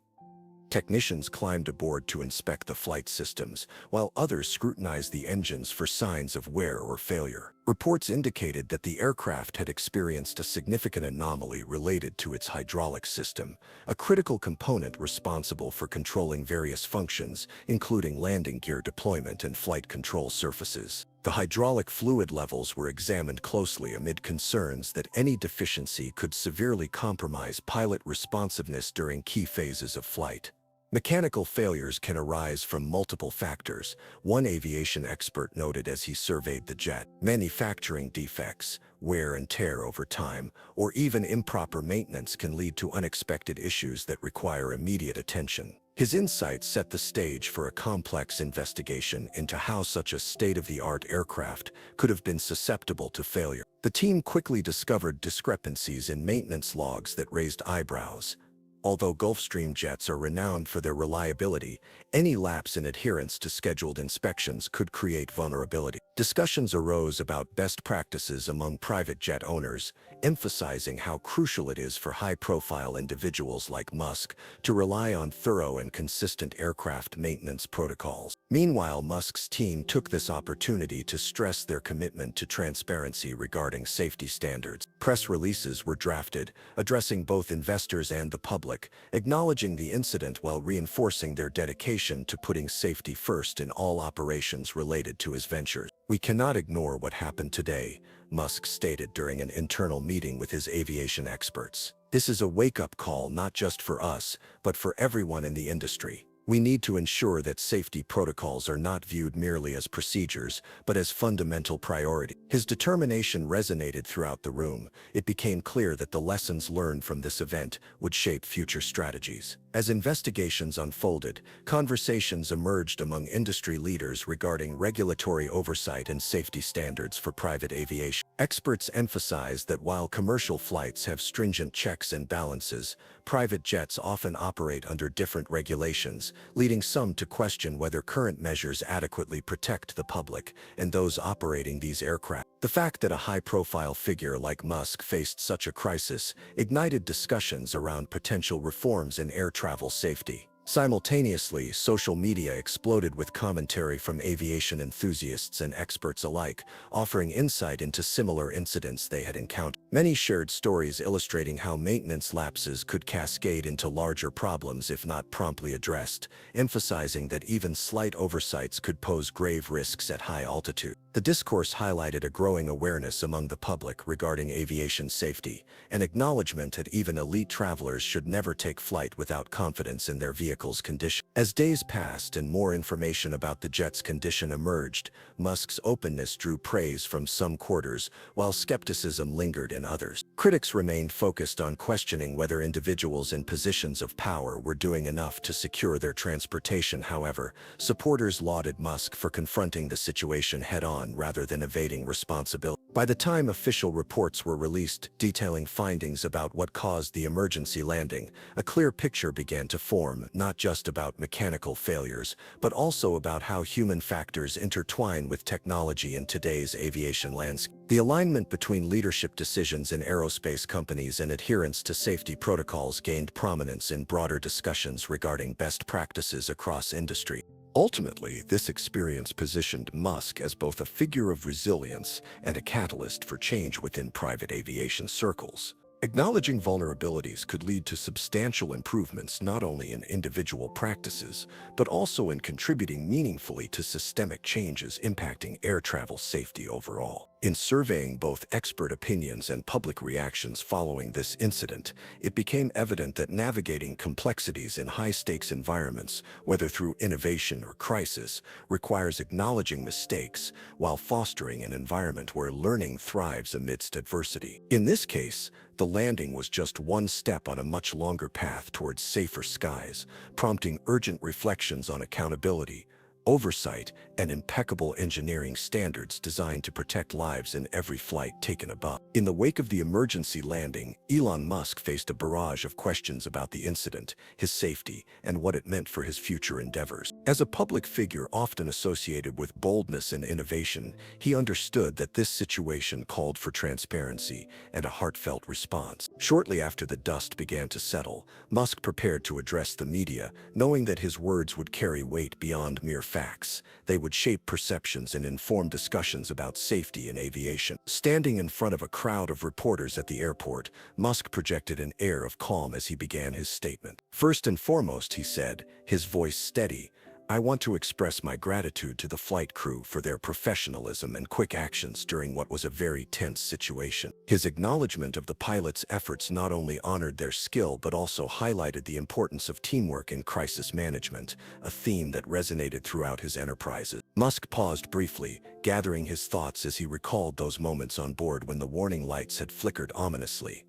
Technicians climbed aboard to inspect the flight systems, while others scrutinized the engines for signs of wear or failure. Reports indicated that the aircraft had experienced a significant anomaly related to its hydraulic system, a critical component responsible for controlling various functions, including landing gear deployment and flight control surfaces. The hydraulic fluid levels were examined closely amid concerns that any deficiency could severely compromise pilot responsiveness during key phases of flight. Mechanical failures can arise from multiple factors, one aviation expert noted as he surveyed the jet. Manufacturing defects, wear and tear over time, or even improper maintenance can lead to unexpected issues that require immediate attention. His insights set the stage for a complex investigation into how such a state-of-the-art aircraft could have been susceptible to failure. The team quickly discovered discrepancies in maintenance logs that raised eyebrows. Although Gulfstream jets are renowned for their reliability, any lapse in adherence to scheduled inspections could create vulnerability. Discussions arose about best practices among private jet owners, emphasizing how crucial it is for high-profile individuals like Musk to rely on thorough and consistent aircraft maintenance protocols. Meanwhile, Musk's team took this opportunity to stress their commitment to transparency regarding safety standards. Press releases were drafted, addressing both investors and the public, acknowledging the incident while reinforcing their dedication to putting safety first in all operations related to his ventures. "We cannot ignore what happened today," Musk stated during an internal meeting with his aviation experts. "This is a wake-up call not just for us, but for everyone in the industry. We need to ensure that safety protocols are not viewed merely as procedures, but as fundamental priority." His determination resonated throughout the room. It became clear that the lessons learned from this event would shape future strategies. As investigations unfolded, conversations emerged among industry leaders regarding regulatory oversight and safety standards for private aviation. Experts emphasized that while commercial flights have stringent checks and balances, private jets often operate under different regulations, leading some to question whether current measures adequately protect the public and those operating these aircraft. The fact that a high-profile figure like Musk faced such a crisis ignited discussions around potential reforms in air travel safety. Simultaneously, social media exploded with commentary from aviation enthusiasts and experts alike, offering insight into similar incidents they had encountered. Many shared stories illustrating how maintenance lapses could cascade into larger problems if not promptly addressed, emphasizing that even slight oversights could pose grave risks at high altitude. The discourse highlighted a growing awareness among the public regarding aviation safety, an acknowledgement that even elite travelers should never take flight without confidence in their vehicle's condition. As days passed and more information about the jet's condition emerged, Musk's openness drew praise from some quarters, while skepticism lingered in others. Critics remained focused on questioning whether individuals in positions of power were doing enough to secure their transportation. However, supporters lauded Musk for confronting the situation head-on rather than evading responsibility. By the time official reports were released detailing findings about what caused the emergency landing, a clear picture began to form, not just about mechanical failures, but also about how human factors intertwine with technology in today's aviation landscape. The alignment between leadership decisions in aerospace companies and adherence to safety protocols gained prominence in broader discussions regarding best practices across industry. Ultimately, this experience positioned Musk as both a figure of resilience and a catalyst for change within private aviation circles. Acknowledging vulnerabilities could lead to substantial improvements not only in individual practices, but also in contributing meaningfully to systemic changes impacting air travel safety overall. In surveying both expert opinions and public reactions following this incident, it became evident that navigating complexities in high-stakes environments, whether through innovation or crisis, requires acknowledging mistakes while fostering an environment where learning thrives amidst adversity. In this case, the landing was just one step on a much longer path towards safer skies, prompting urgent reflections on accountability, oversight, and impeccable engineering standards designed to protect lives in every flight taken above. In the wake of the emergency landing, Elon Musk faced a barrage of questions about the incident, his safety, and what it meant for his future endeavors. As a public figure often associated with boldness and innovation, he understood that this situation called for transparency and a heartfelt response. Shortly after the dust began to settle, Musk prepared to address the media, knowing that his words would carry weight beyond mere facts. They would shape perceptions and inform discussions about safety in aviation. Standing in front of a crowd of reporters at the airport, Musk projected an air of calm as he began his statement. First and foremost, he said, his voice steady, I want to express my gratitude to the flight crew for their professionalism and quick actions during what was a very tense situation. His acknowledgement of the pilots' efforts not only honored their skill but also highlighted the importance of teamwork in crisis management, a theme that resonated throughout his enterprises. Musk paused briefly, gathering his thoughts as he recalled those moments on board when the warning lights had flickered ominously.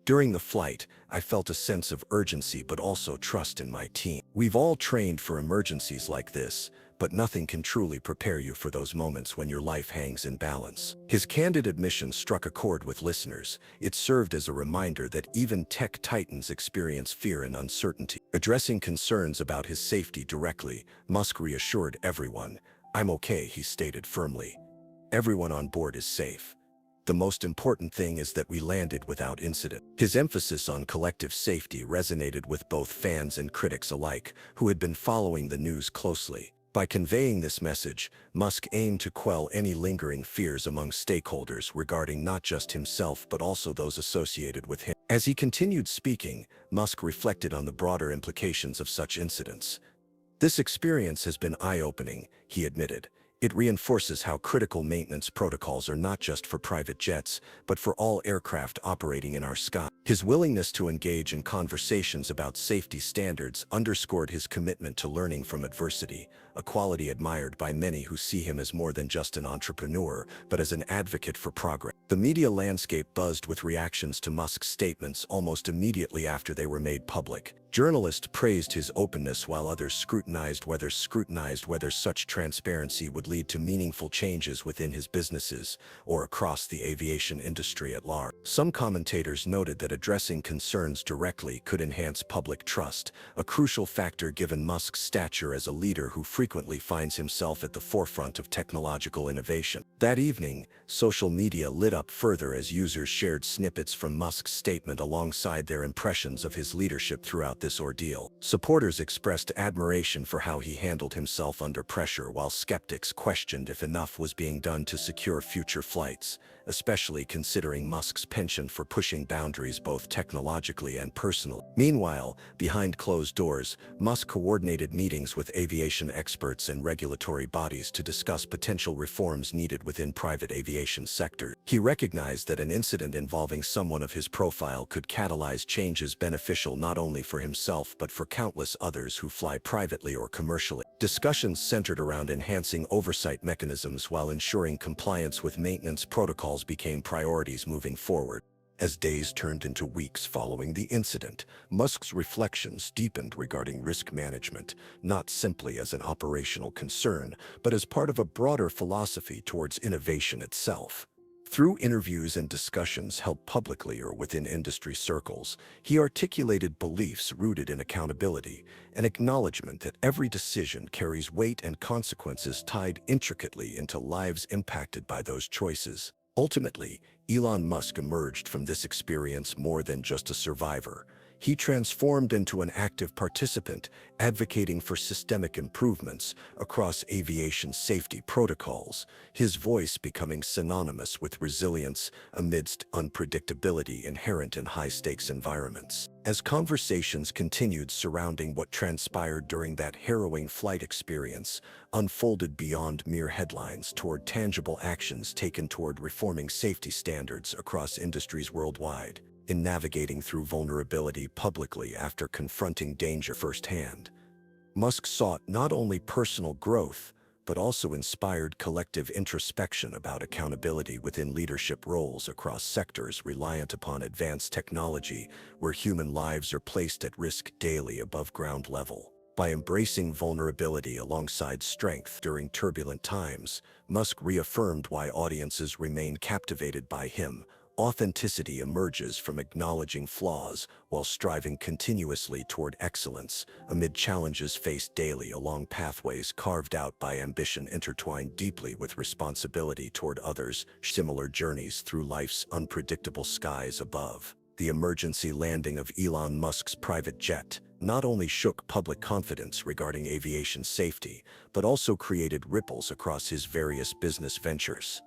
During the flight, I felt a sense of urgency but also trust in my team. We've all trained for emergencies like this, but nothing can truly prepare you for those moments when your life hangs in balance. His candid admission struck a chord with listeners. It served as a reminder that even tech titans experience fear and uncertainty. Addressing concerns about his safety directly, Musk reassured everyone. I'm okay, he stated firmly. Everyone on board is safe. The most important thing is that we landed without incident. His emphasis on collective safety resonated with both fans and critics alike, who had been following the news closely. By conveying this message, Musk aimed to quell any lingering fears among stakeholders regarding not just himself but also those associated with him. As he continued speaking, Musk reflected on the broader implications of such incidents. This experience has been eye-opening, he admitted. It reinforces how critical maintenance protocols are not just for private jets, but for all aircraft operating in our sky. His willingness to engage in conversations about safety standards underscored his commitment to learning from adversity, a quality admired by many who see him as more than just an entrepreneur, but as an advocate for progress. The media landscape buzzed with reactions to Musk's statements almost immediately after they were made public. Journalists praised his openness while others scrutinized whether such transparency would lead to meaningful changes within his businesses or across the aviation industry at large. Some commentators noted that addressing concerns directly could enhance public trust, a crucial factor given Musk's stature as a leader who frequently finds himself at the forefront of technological innovation. That evening, social media lit up further as users shared snippets from Musk's statement alongside their impressions of his leadership throughout this ordeal. Supporters expressed admiration for how he handled himself under pressure, while skeptics questioned if enough was being done to secure future flights, especially considering Musk's penchant for pushing boundaries both technologically and personally. Meanwhile, behind closed doors, Musk coordinated meetings with aviation experts and regulatory bodies to discuss potential reforms needed within private aviation sector. He recognized that an incident involving someone of his profile could catalyze changes beneficial not only for himself but for countless others who fly privately or commercially. Discussions centered around enhancing oversight mechanisms while ensuring compliance with maintenance protocols became priorities moving forward. As days turned into weeks following the incident, Musk's reflections deepened regarding risk management, not simply as an operational concern, but as part of a broader philosophy towards innovation itself. Through interviews and discussions held publicly or within industry circles, he articulated beliefs rooted in accountability, an acknowledgement that every decision carries weight and consequences tied intricately into lives impacted by those choices. Ultimately, Elon Musk emerged from this experience more than just a survivor. He transformed into an active participant, advocating for systemic improvements across aviation safety protocols, his voice becoming synonymous with resilience amidst unpredictability inherent in high-stakes environments. As conversations continued surrounding what transpired during that harrowing flight experience unfolded beyond mere headlines toward tangible actions taken toward reforming safety standards across industries worldwide. In navigating through vulnerability publicly after confronting danger firsthand, Musk sought not only personal growth, but also inspired collective introspection about accountability within leadership roles across sectors reliant upon advanced technology where human lives are placed at risk daily above ground level. By embracing vulnerability alongside strength during turbulent times, Musk reaffirmed why audiences remain captivated by him. Authenticity emerges from acknowledging flaws while striving continuously toward excellence amid challenges faced daily along pathways carved out by ambition intertwined deeply with responsibility toward others, similar journeys through life's unpredictable skies above. The emergency landing of Elon Musk's private jet not only shook public confidence regarding aviation safety, but also created ripples across his various business ventures.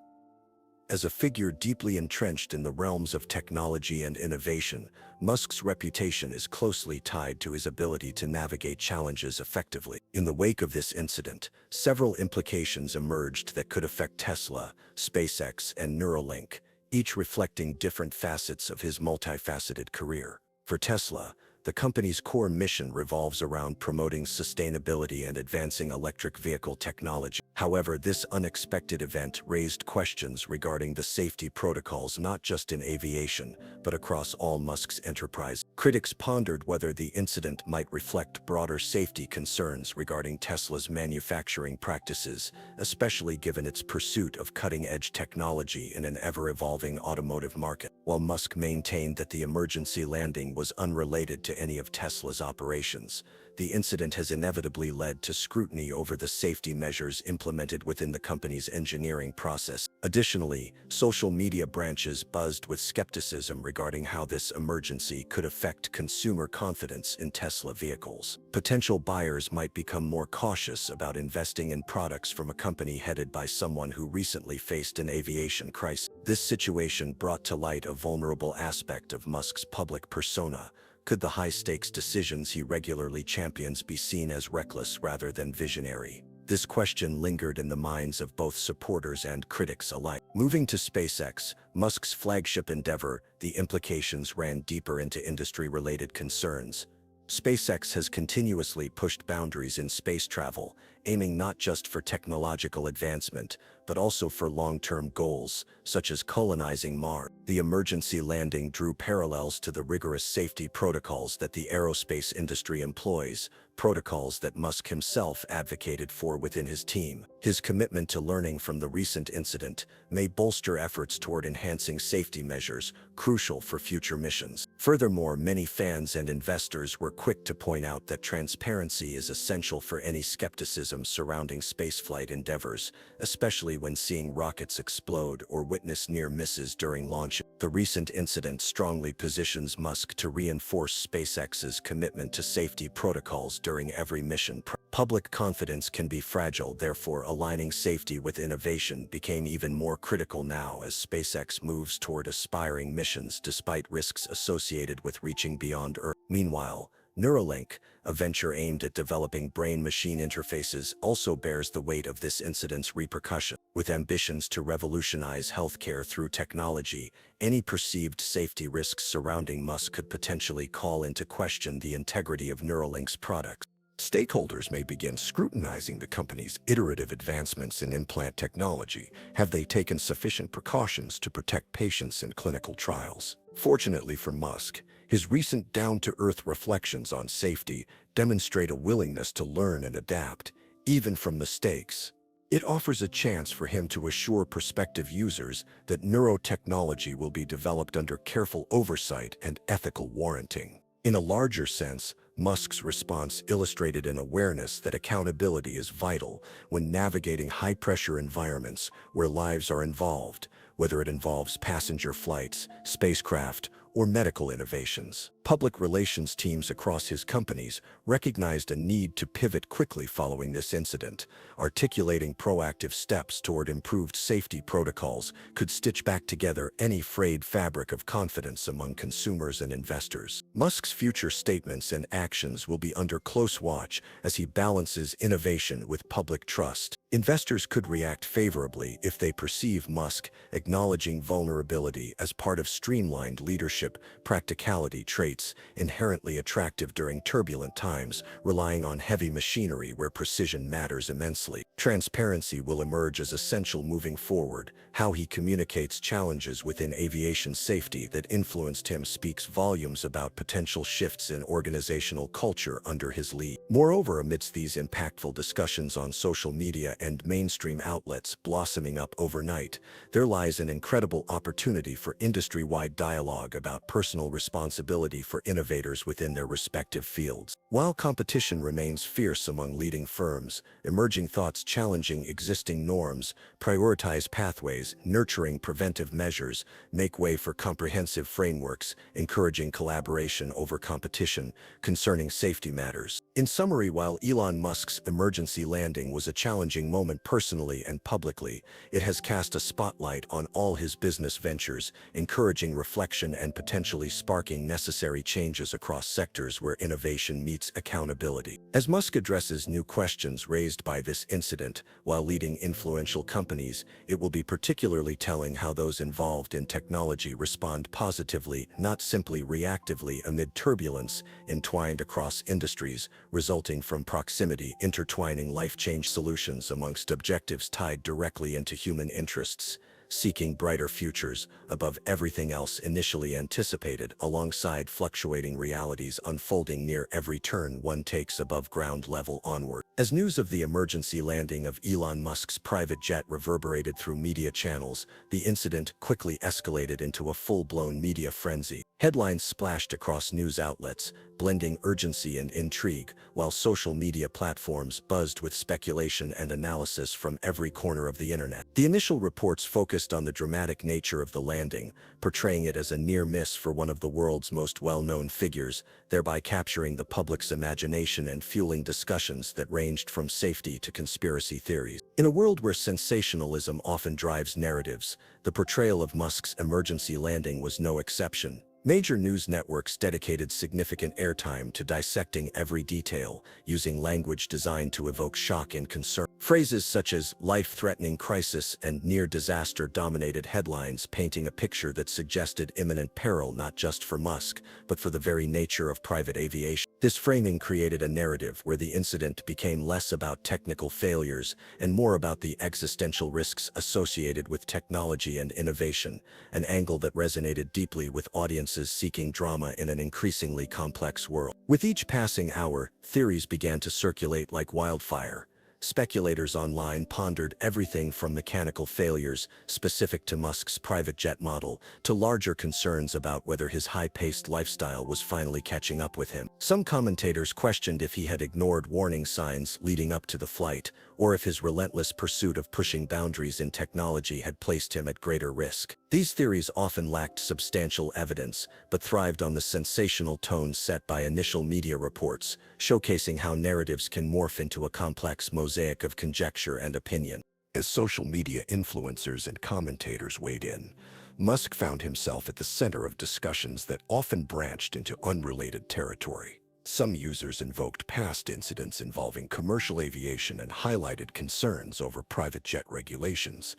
As a figure deeply entrenched in the realms of technology and innovation, Musk's reputation is closely tied to his ability to navigate challenges effectively. In the wake of this incident, several implications emerged that could affect Tesla, SpaceX, and Neuralink, each reflecting different facets of his multifaceted career. For Tesla, the company's core mission revolves around promoting sustainability and advancing electric vehicle technology. However, this unexpected event raised questions regarding the safety protocols not just in aviation, but across all Musk's enterprise. Critics pondered whether the incident might reflect broader safety concerns regarding Tesla's manufacturing practices, especially given its pursuit of cutting-edge technology in an ever-evolving automotive market. While Musk maintained that the emergency landing was unrelated to any of Tesla's operations, the incident has inevitably led to scrutiny over the safety measures implemented within the company's engineering process. Additionally, social media branches buzzed with skepticism regarding how this emergency could affect consumer confidence in Tesla vehicles. Potential buyers might become more cautious about investing in products from a company headed by someone who recently faced an aviation crisis. This situation brought to light a vulnerable aspect of Musk's public persona. Could the high-stakes decisions he regularly champions be seen as reckless rather than visionary? This question lingered in the minds of both supporters and critics alike. Moving to SpaceX, Musk's flagship endeavor, the implications ran deeper into industry-related concerns. SpaceX has continuously pushed boundaries in space travel, aiming not just for technological advancement, but also for long-term goals, such as colonizing Mars. The emergency landing drew parallels to the rigorous safety protocols that the aerospace industry employs, protocols that Musk himself advocated for within his team. His commitment to learning from the recent incident may bolster efforts toward enhancing safety measures, crucial for future missions. Furthermore, many fans and investors were quick to point out that transparency is essential for any skepticism surrounding spaceflight endeavors, especially when seeing rockets explode or witness near misses during launch. The recent incident strongly positions Musk to reinforce SpaceX's commitment to safety protocols during every mission. Public confidence can be fragile, therefore aligning safety with innovation became even more critical now as SpaceX moves toward aspiring missions despite risks associated with reaching beyond Earth. Meanwhile, Neuralink, a venture aimed at developing brain-machine interfaces, also bears the weight of this incident's repercussions. With ambitions to revolutionize healthcare through technology, any perceived safety risks surrounding Musk could potentially call into question the integrity of Neuralink's products. Stakeholders may begin scrutinizing the company's iterative advancements in implant technology. Have they taken sufficient precautions to protect patients in clinical trials? Fortunately for Musk, his recent down-to-earth reflections on safety demonstrate a willingness to learn and adapt, even from mistakes. It offers a chance for him to assure prospective users that neurotechnology will be developed under careful oversight and ethical warranting. In a larger sense, Musk's response illustrated an awareness that accountability is vital when navigating high-pressure environments where lives are involved, whether it involves passenger flights, spacecraft, or medical innovations. Public relations teams across his companies recognized a need to pivot quickly following this incident. Articulating proactive steps toward improved safety protocols could stitch back together any frayed fabric of confidence among consumers and investors. Musk's future statements and actions will be under close watch as he balances innovation with public trust. Investors could react favorably if they perceive Musk acknowledging vulnerability as part of streamlined leadership practicality traits inherently attractive during turbulent times, relying on heavy machinery where precision matters immensely. Transparency will emerge as essential moving forward. How he communicates challenges within aviation safety that influenced him speaks volumes about potential shifts in organizational culture under his lead. Moreover, amidst these impactful discussions on social media and mainstream outlets blossoming up overnight, there lies an incredible opportunity for industry-wide dialogue about personal responsibility for innovators within their respective fields. While competition remains fierce among leading firms, emerging thoughts challenging existing norms, prioritize pathways, nurturing preventive measures, make way for comprehensive frameworks, encouraging collaboration over competition concerning safety matters. In summary, while Elon Musk's emergency landing was a challenging moment personally and publicly, it has cast a spotlight on all his business ventures, encouraging reflection and potentially sparking necessary changes across sectors where innovation meets accountability. As Musk addresses new questions raised by this incident while leading influential companies, it will be particularly telling how those involved in technology respond positively, not simply reactively, amid turbulence entwined across industries, resulting from proximity, intertwining life-change solutions amongst objectives tied directly into human interests, seeking brighter futures above everything else initially anticipated, alongside fluctuating realities unfolding near every turn one takes above ground level onward. As news of the emergency landing of Elon Musk's private jet reverberated through media channels, the incident quickly escalated into a full-blown media frenzy. Headlines splashed across news outlets, blending urgency and intrigue, while social media platforms buzzed with speculation and analysis from every corner of the internet. The initial reports focused on the dramatic nature of the landing, portraying it as a near miss for one of the world's most well-known figures, thereby capturing the public's imagination and fueling discussions that ranged from safety to conspiracy theories. In a world where sensationalism often drives narratives, the portrayal of Musk's emergency landing was no exception. Major news networks dedicated significant airtime to dissecting every detail, using language designed to evoke shock and concern. Phrases such as life-threatening crisis and near-disaster dominated headlines, painting a picture that suggested imminent peril not just for Musk, but for the very nature of private aviation. This framing created a narrative where the incident became less about technical failures and more about the existential risks associated with technology and innovation, an angle that resonated deeply with audiences seeking drama in an increasingly complex world. With each passing hour, theories began to circulate like wildfire. Speculators online pondered everything from mechanical failures specific to Musk's private jet model to larger concerns about whether his high-paced lifestyle was finally catching up with him. Some commentators questioned if he had ignored warning signs leading up to the flight, or if his relentless pursuit of pushing boundaries in technology had placed him at greater risk. These theories often lacked substantial evidence, but thrived on the sensational tone set by initial media reports, showcasing how narratives can morph into a complex mosaic of conjecture and opinion. As social media influencers and commentators weighed in, Musk found himself at the center of discussions that often branched into unrelated territory. Some users invoked past incidents involving commercial aviation and highlighted concerns over private jet regulations,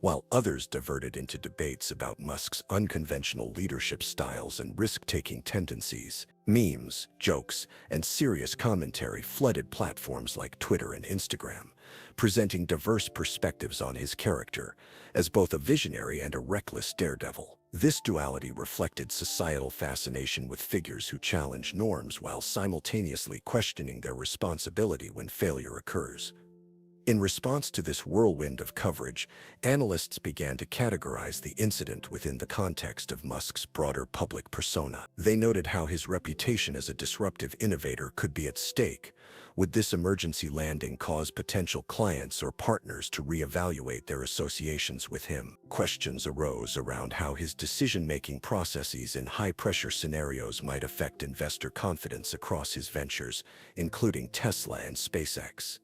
while others diverted into debates about Musk's unconventional leadership styles and risk-taking tendencies. Memes, jokes, and serious commentary flooded platforms like Twitter and Instagram, presenting diverse perspectives on his character as both a visionary and a reckless daredevil. This duality reflected societal fascination with figures who challenge norms while simultaneously questioning their responsibility when failure occurs. In response to this whirlwind of coverage, analysts began to categorize the incident within the context of Musk's broader public persona. They noted how his reputation as a disruptive innovator could be at stake. Would this emergency landing cause potential clients or partners to reevaluate their associations with him? Questions arose around how his decision-making processes in high-pressure scenarios might affect investor confidence across his ventures, including Tesla and SpaceX.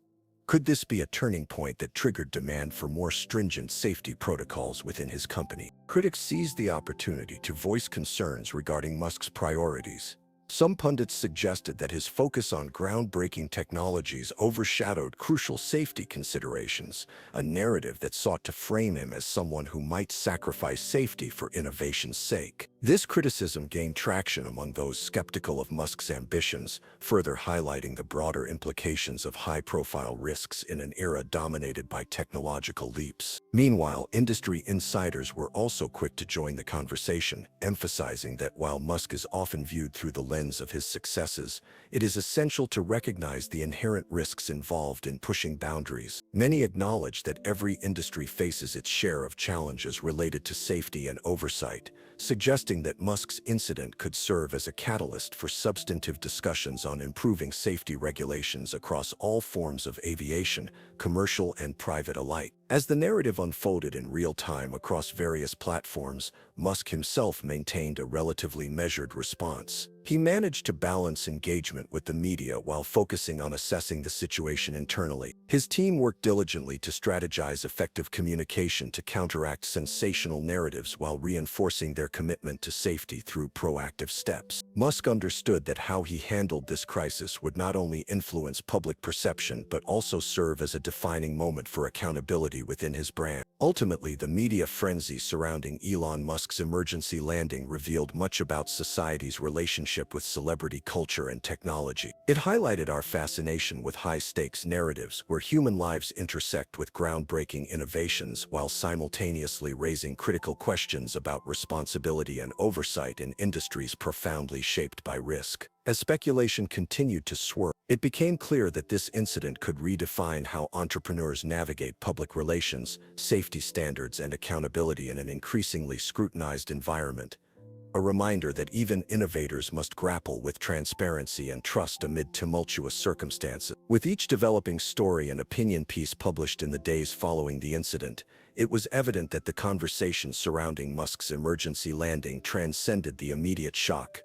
Could this be a turning point that triggered demand for more stringent safety protocols within his company? Critics seized the opportunity to voice concerns regarding Musk's priorities. Some pundits suggested that his focus on groundbreaking technologies overshadowed crucial safety considerations, a narrative that sought to frame him as someone who might sacrifice safety for innovation's sake. This criticism gained traction among those skeptical of Musk's ambitions, further highlighting the broader implications of high-profile risks in an era dominated by technological leaps. Meanwhile, industry insiders were also quick to join the conversation, emphasizing that while Musk is often viewed through the lens of his successes, it is essential to recognize the inherent risks involved in pushing boundaries. Many acknowledge that every industry faces its share of challenges related to safety and oversight, suggesting that Musk's incident could serve as a catalyst for substantive discussions on improving safety regulations across all forms of aviation, commercial and private alike. As the narrative unfolded in real time across various platforms, Musk himself maintained a relatively measured response. He managed to balance engagement with the media while focusing on assessing the situation internally. His team worked diligently to strategize effective communication to counteract sensational narratives while reinforcing their commitment to safety through proactive steps. Musk understood that how he handled this crisis would not only influence public perception but also serve as a defining moment for accountability within his brand. Ultimately, the media frenzy surrounding Elon Musk's emergency landing revealed much about society's relationship with celebrity culture and technology. It highlighted our fascination with high-stakes narratives where human lives intersect with groundbreaking innovations while simultaneously raising critical questions about responsibility and oversight in industries profoundly shaped by risk. As speculation continued to swirl, it became clear that this incident could redefine how entrepreneurs navigate public relations, safety standards, and accountability in an increasingly scrutinized environment. A reminder that even innovators must grapple with transparency and trust amid tumultuous circumstances. With each developing story and opinion piece published in the days following the incident, it was evident that the conversation surrounding Musk's emergency landing transcended the immediate shock.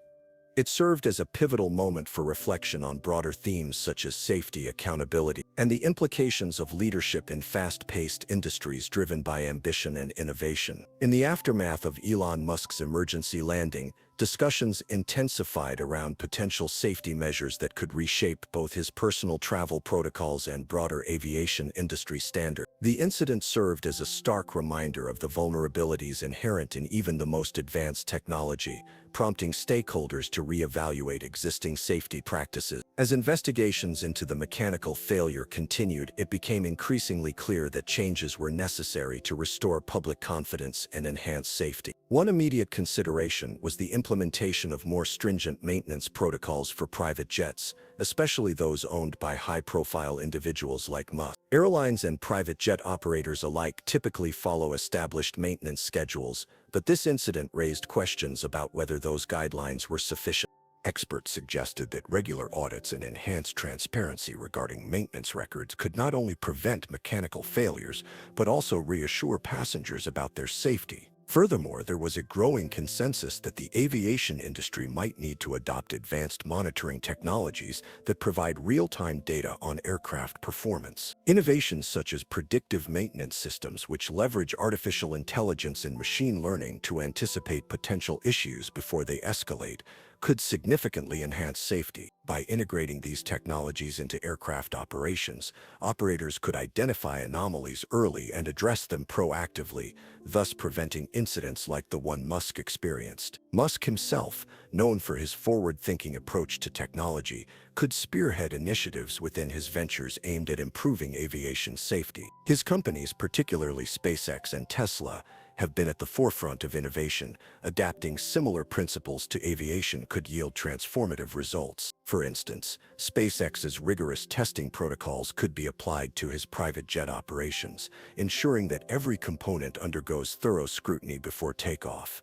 It served as a pivotal moment for reflection on broader themes such as safety, accountability, and the implications of leadership in fast-paced industries driven by ambition and innovation. In the aftermath of Elon Musk's emergency landing, Discussions intensified around potential safety measures that could reshape both his personal travel protocols and broader aviation industry standards. The incident served as a stark reminder of the vulnerabilities inherent in even the most advanced technology, prompting stakeholders to reevaluate existing safety practices. As investigations into the mechanical failure continued, it became increasingly clear that changes were necessary to restore public confidence and enhance safety. One immediate consideration was the implementation of more stringent maintenance protocols for private jets, especially those owned by high-profile individuals like Musk. Airlines and private jet operators alike typically follow established maintenance schedules, but this incident raised questions about whether those guidelines were sufficient. Experts suggested that regular audits and enhanced transparency regarding maintenance records could not only prevent mechanical failures, but also reassure passengers about their safety. Furthermore, there was a growing consensus that the aviation industry might need to adopt advanced monitoring technologies that provide real-time data on aircraft performance. Innovations such as predictive maintenance systems, which leverage artificial intelligence and machine learning to anticipate potential issues before they escalate, could significantly enhance safety. By integrating these technologies into aircraft operations, operators could identify anomalies early and address them proactively, thus preventing incidents like the one Musk experienced. Musk himself, known for his forward-thinking approach to technology, could spearhead initiatives within his ventures aimed at improving aviation safety. His companies, particularly SpaceX and Tesla, have been at the forefront of innovation. Adapting similar principles to aviation could yield transformative results. For instance, SpaceX's rigorous testing protocols could be applied to his private jet operations, ensuring that every component undergoes thorough scrutiny before takeoff.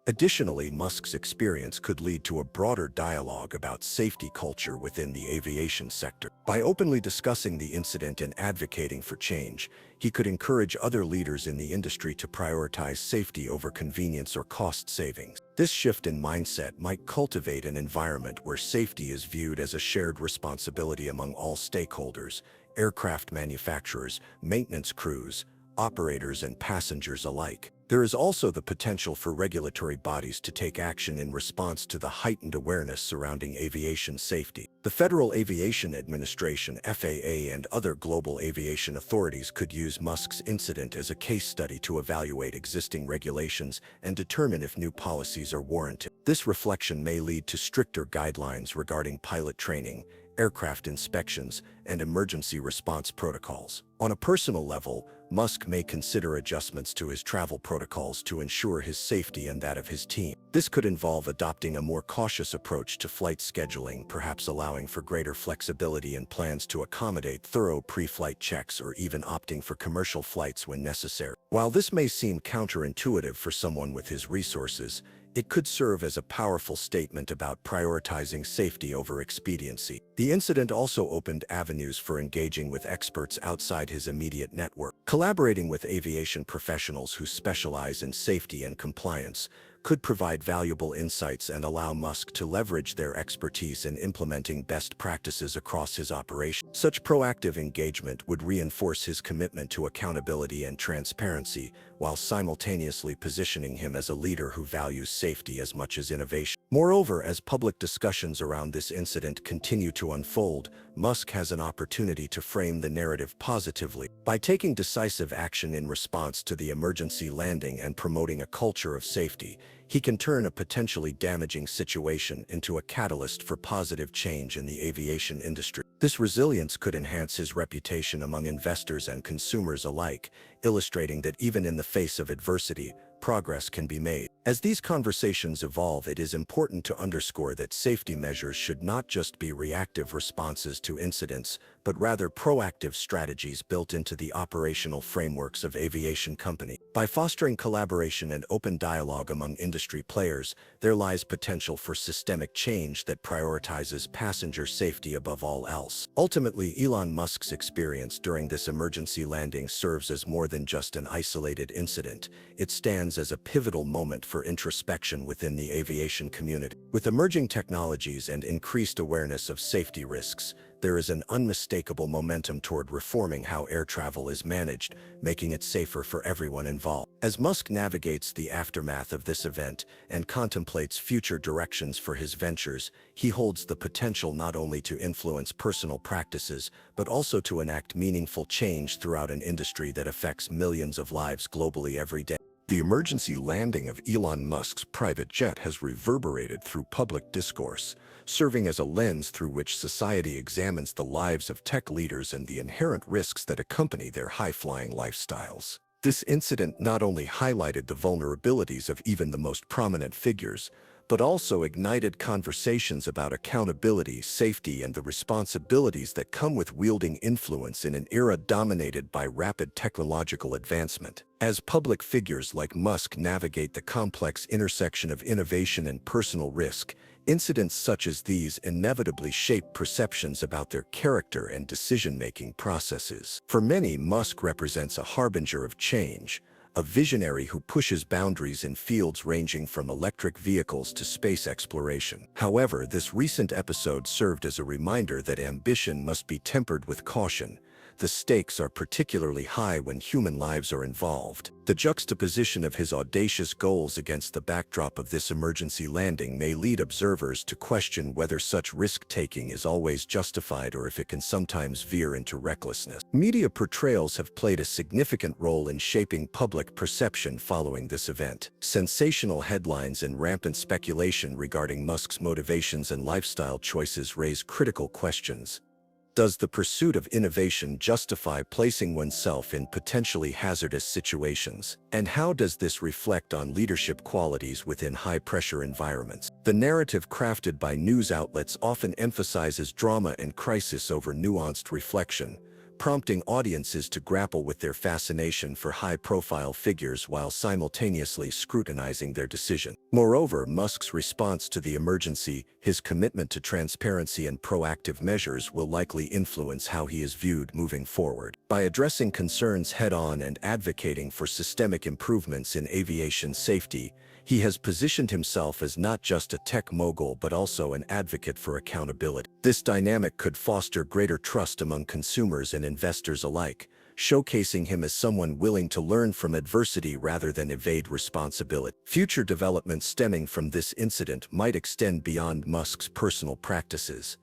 Additionally, Musk's experience could lead to a broader dialogue about safety culture within the aviation sector. By openly discussing the incident and advocating for change, he could encourage other leaders in the industry to prioritize safety over convenience or cost savings. This shift in mindset might cultivate an environment where safety is viewed as a shared responsibility among all stakeholders: aircraft manufacturers, maintenance crews, operators, and passengers alike. There is also the potential for regulatory bodies to take action in response to the heightened awareness surrounding aviation safety. The Federal Aviation Administration (FAA) and other global aviation authorities could use Musk's incident as a case study to evaluate existing regulations and determine if new policies are warranted. This reflection may lead to stricter guidelines regarding pilot training, aircraft inspections, and emergency response protocols. On a personal level, Musk may consider adjustments to his travel protocols to ensure his safety and that of his team. This could involve adopting a more cautious approach to flight scheduling, perhaps allowing for greater flexibility in plans to accommodate thorough pre-flight checks, or even opting for commercial flights when necessary. While this may seem counterintuitive for someone with his resources, it could serve as a powerful statement about prioritizing safety over expediency. The incident also opened avenues for engaging with experts outside his immediate network. Collaborating with aviation professionals who specialize in safety and compliance could provide valuable insights and allow Musk to leverage their expertise in implementing best practices across his operation. Such proactive engagement would reinforce his commitment to accountability and transparency, while simultaneously positioning him as a leader who values safety as much as innovation. Moreover, as public discussions around this incident continue to unfold, Musk has an opportunity to frame the narrative positively. By taking decisive action in response to the emergency landing and promoting a culture of safety, he can turn a potentially damaging situation into a catalyst for positive change in the aviation industry. This resilience could enhance his reputation among investors and consumers alike, illustrating that even in the face of adversity, progress can be made. As these conversations evolve, it is important to underscore that safety measures should not just be reactive responses to incidents, but rather proactive strategies built into the operational frameworks of aviation companies. By fostering collaboration and open dialogue among industry players, there lies potential for systemic change that prioritizes passenger safety above all else. Ultimately, Elon Musk's experience during this emergency landing serves as more than just an isolated incident. It stands as a pivotal moment for introspection within the aviation community. With emerging technologies and increased awareness of safety risks, there is an unmistakable momentum toward reforming how air travel is managed, making it safer for everyone involved. As Musk navigates the aftermath of this event and contemplates future directions for his ventures, he holds the potential not only to influence personal practices, but also to enact meaningful change throughout an industry that affects millions of lives globally every day. The emergency landing of Elon Musk's private jet has reverberated through public discourse, serving as a lens through which society examines the lives of tech leaders and the inherent risks that accompany their high-flying lifestyles. This incident not only highlighted the vulnerabilities of even the most prominent figures, but also ignited conversations about accountability, safety, and the responsibilities that come with wielding influence in an era dominated by rapid technological advancement. As public figures like Musk navigate the complex intersection of innovation and personal risk, incidents such as these inevitably shape perceptions about their character and decision-making processes. For many, Musk represents a harbinger of change, a visionary who pushes boundaries in fields ranging from electric vehicles to space exploration. However, this recent episode served as a reminder that ambition must be tempered with caution. The stakes are particularly high when human lives are involved. The juxtaposition of his audacious goals against the backdrop of this emergency landing may lead observers to question whether such risk-taking is always justified or if it can sometimes veer into recklessness. Media portrayals have played a significant role in shaping public perception following this event. Sensational headlines and rampant speculation regarding Musk's motivations and lifestyle choices raise critical questions. Does the pursuit of innovation justify placing oneself in potentially hazardous situations? And how does this reflect on leadership qualities within high-pressure environments? The narrative crafted by news outlets often emphasizes drama and crisis over nuanced reflection, prompting audiences to grapple with their fascination for high-profile figures while simultaneously scrutinizing their decision. Moreover, Musk's response to the emergency, his commitment to transparency and proactive measures will likely influence how he is viewed moving forward. By addressing concerns head-on and advocating for systemic improvements in aviation safety, he has positioned himself as not just a tech mogul but also an advocate for accountability. This dynamic could foster greater trust among consumers and investors alike, showcasing him as someone willing to learn from adversity rather than evade responsibility. Future developments stemming from this incident might extend beyond Musk's personal practices.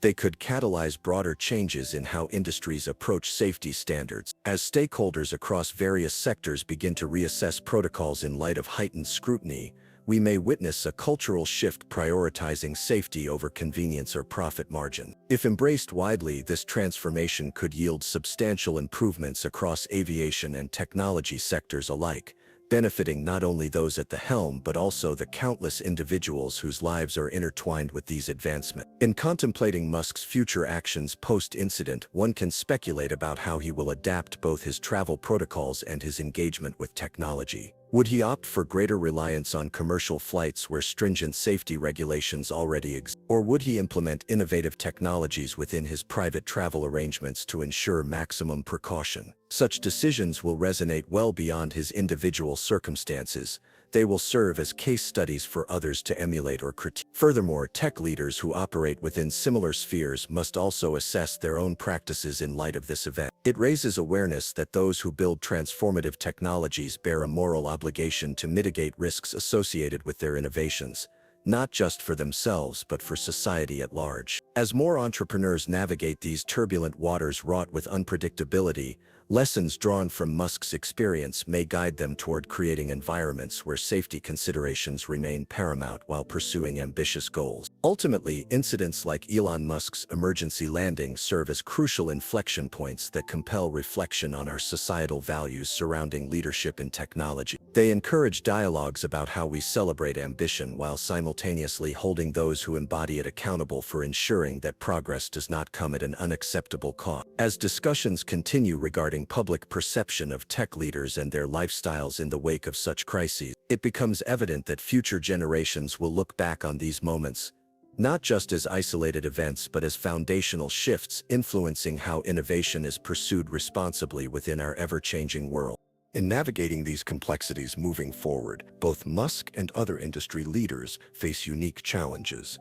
They could catalyze broader changes in how industries approach safety standards. As stakeholders across various sectors begin to reassess protocols in light of heightened scrutiny, we may witness a cultural shift prioritizing safety over convenience or profit margin. If embraced widely, this transformation could yield substantial improvements across aviation and technology sectors alike, benefiting not only those at the helm but also the countless individuals whose lives are intertwined with these advancements. In contemplating Musk's future actions post-incident, one can speculate about how he will adapt both his travel protocols and his engagement with technology. Would he opt for greater reliance on commercial flights where stringent safety regulations already exist? Or would he implement innovative technologies within his private travel arrangements to ensure maximum precaution? Such decisions will resonate well beyond his individual circumstances. They will serve as case studies for others to emulate or critique. Furthermore, tech leaders who operate within similar spheres must also assess their own practices in light of this event. It raises awareness that those who build transformative technologies bear a moral obligation to mitigate risks associated with their innovations, not just for themselves but for society at large. As more entrepreneurs navigate these turbulent waters wrought with unpredictability, lessons drawn from Musk's experience may guide them toward creating environments where safety considerations remain paramount while pursuing ambitious goals. Ultimately, incidents like Elon Musk's emergency landing serve as crucial inflection points that compel reflection on our societal values surrounding leadership in technology. They encourage dialogues about how we celebrate ambition while simultaneously holding those who embody it accountable for ensuring that progress does not come at an unacceptable cost. As discussions continue regarding public perception of tech leaders and their lifestyles in the wake of such crises, it becomes evident that future generations will look back on these moments, not just as isolated events but as foundational shifts influencing how innovation is pursued responsibly within our ever-changing world. In navigating these complexities moving forward, both Musk and other industry leaders face unique challenges.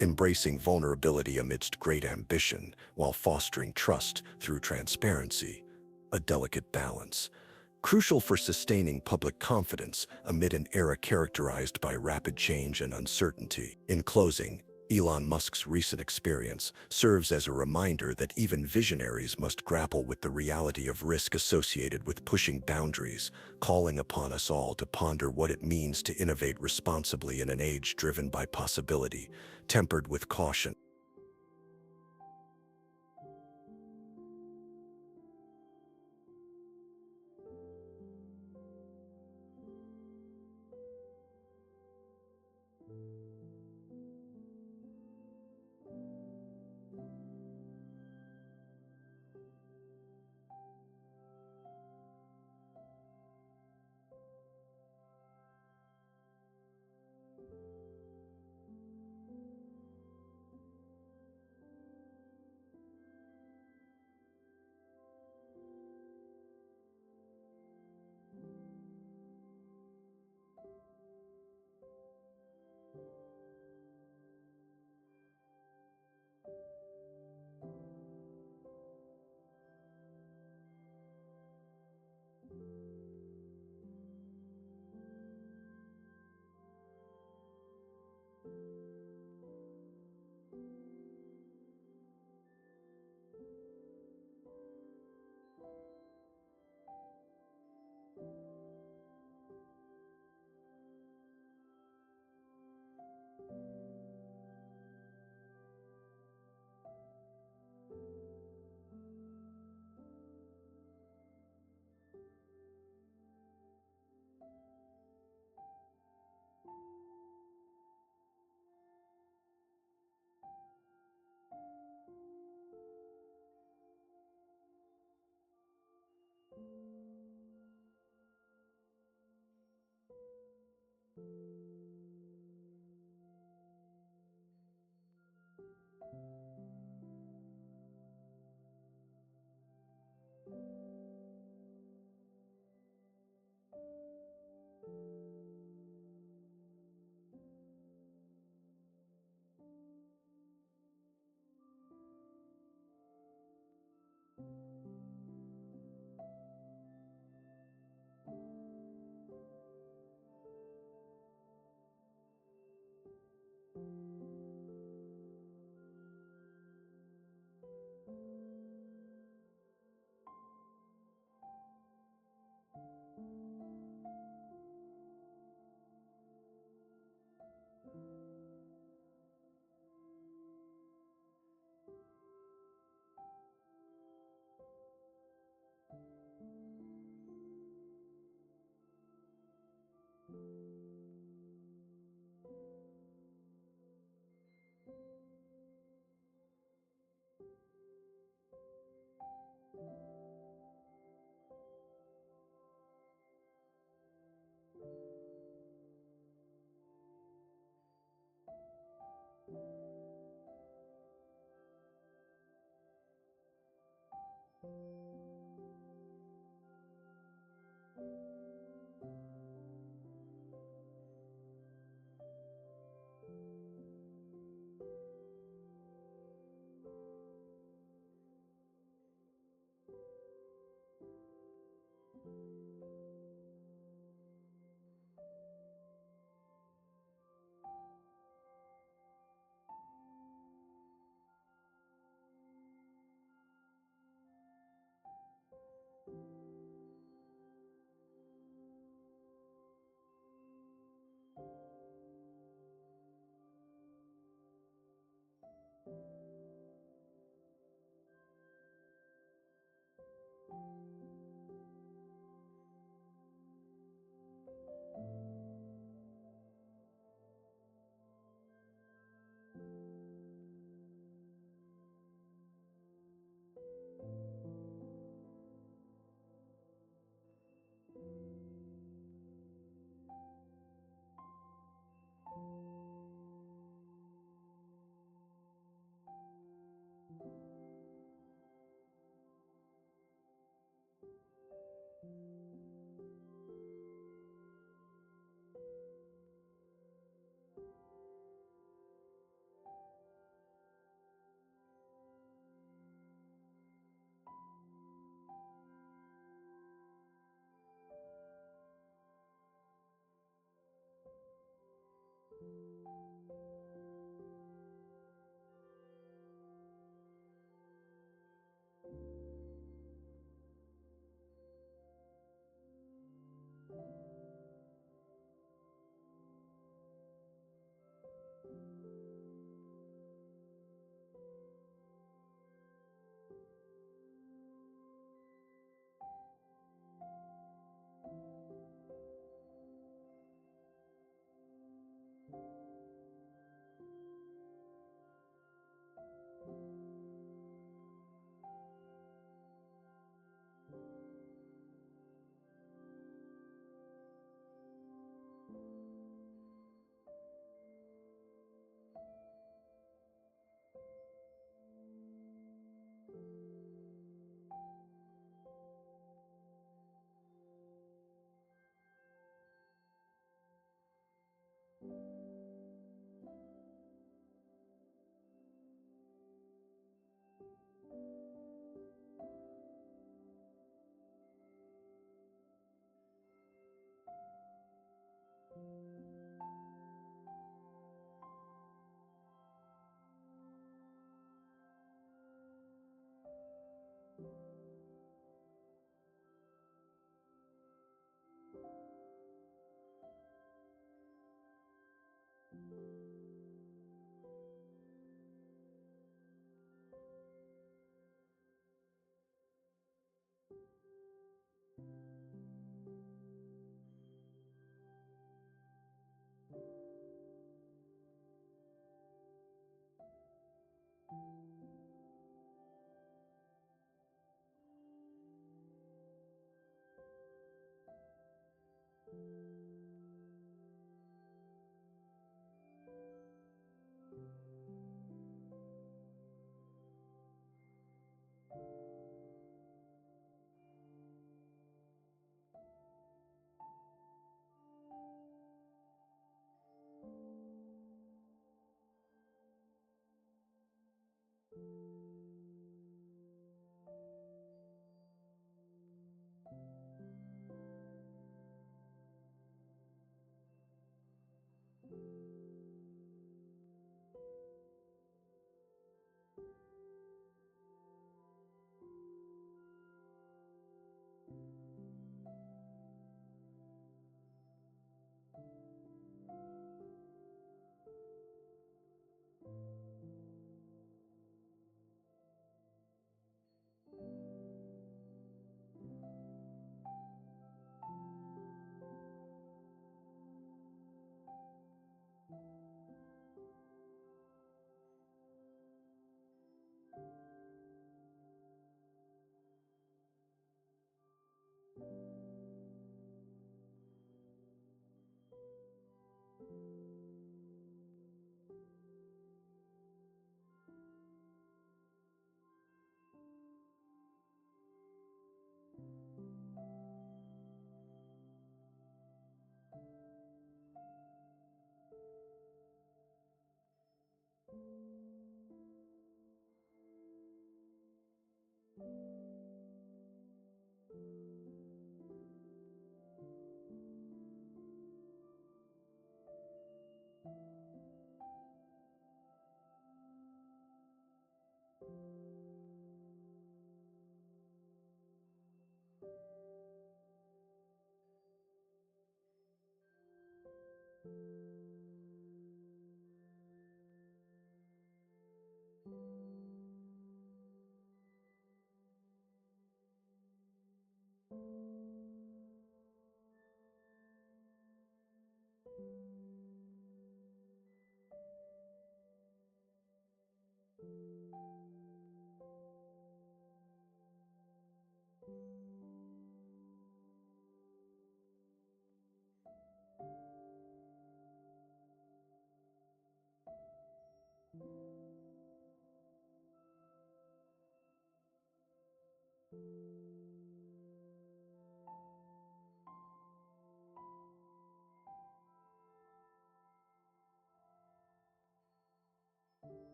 embracing vulnerability amidst great ambition while fostering trust through transparency, a delicate balance, crucial for sustaining public confidence amid an era characterized by rapid change and uncertainty. In closing, Elon Musk's recent experience serves as a reminder that even visionaries must grapple with the reality of risk associated with pushing boundaries, calling upon us all to ponder what it means to innovate responsibly in an age driven by possibility, tempered with caution.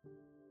you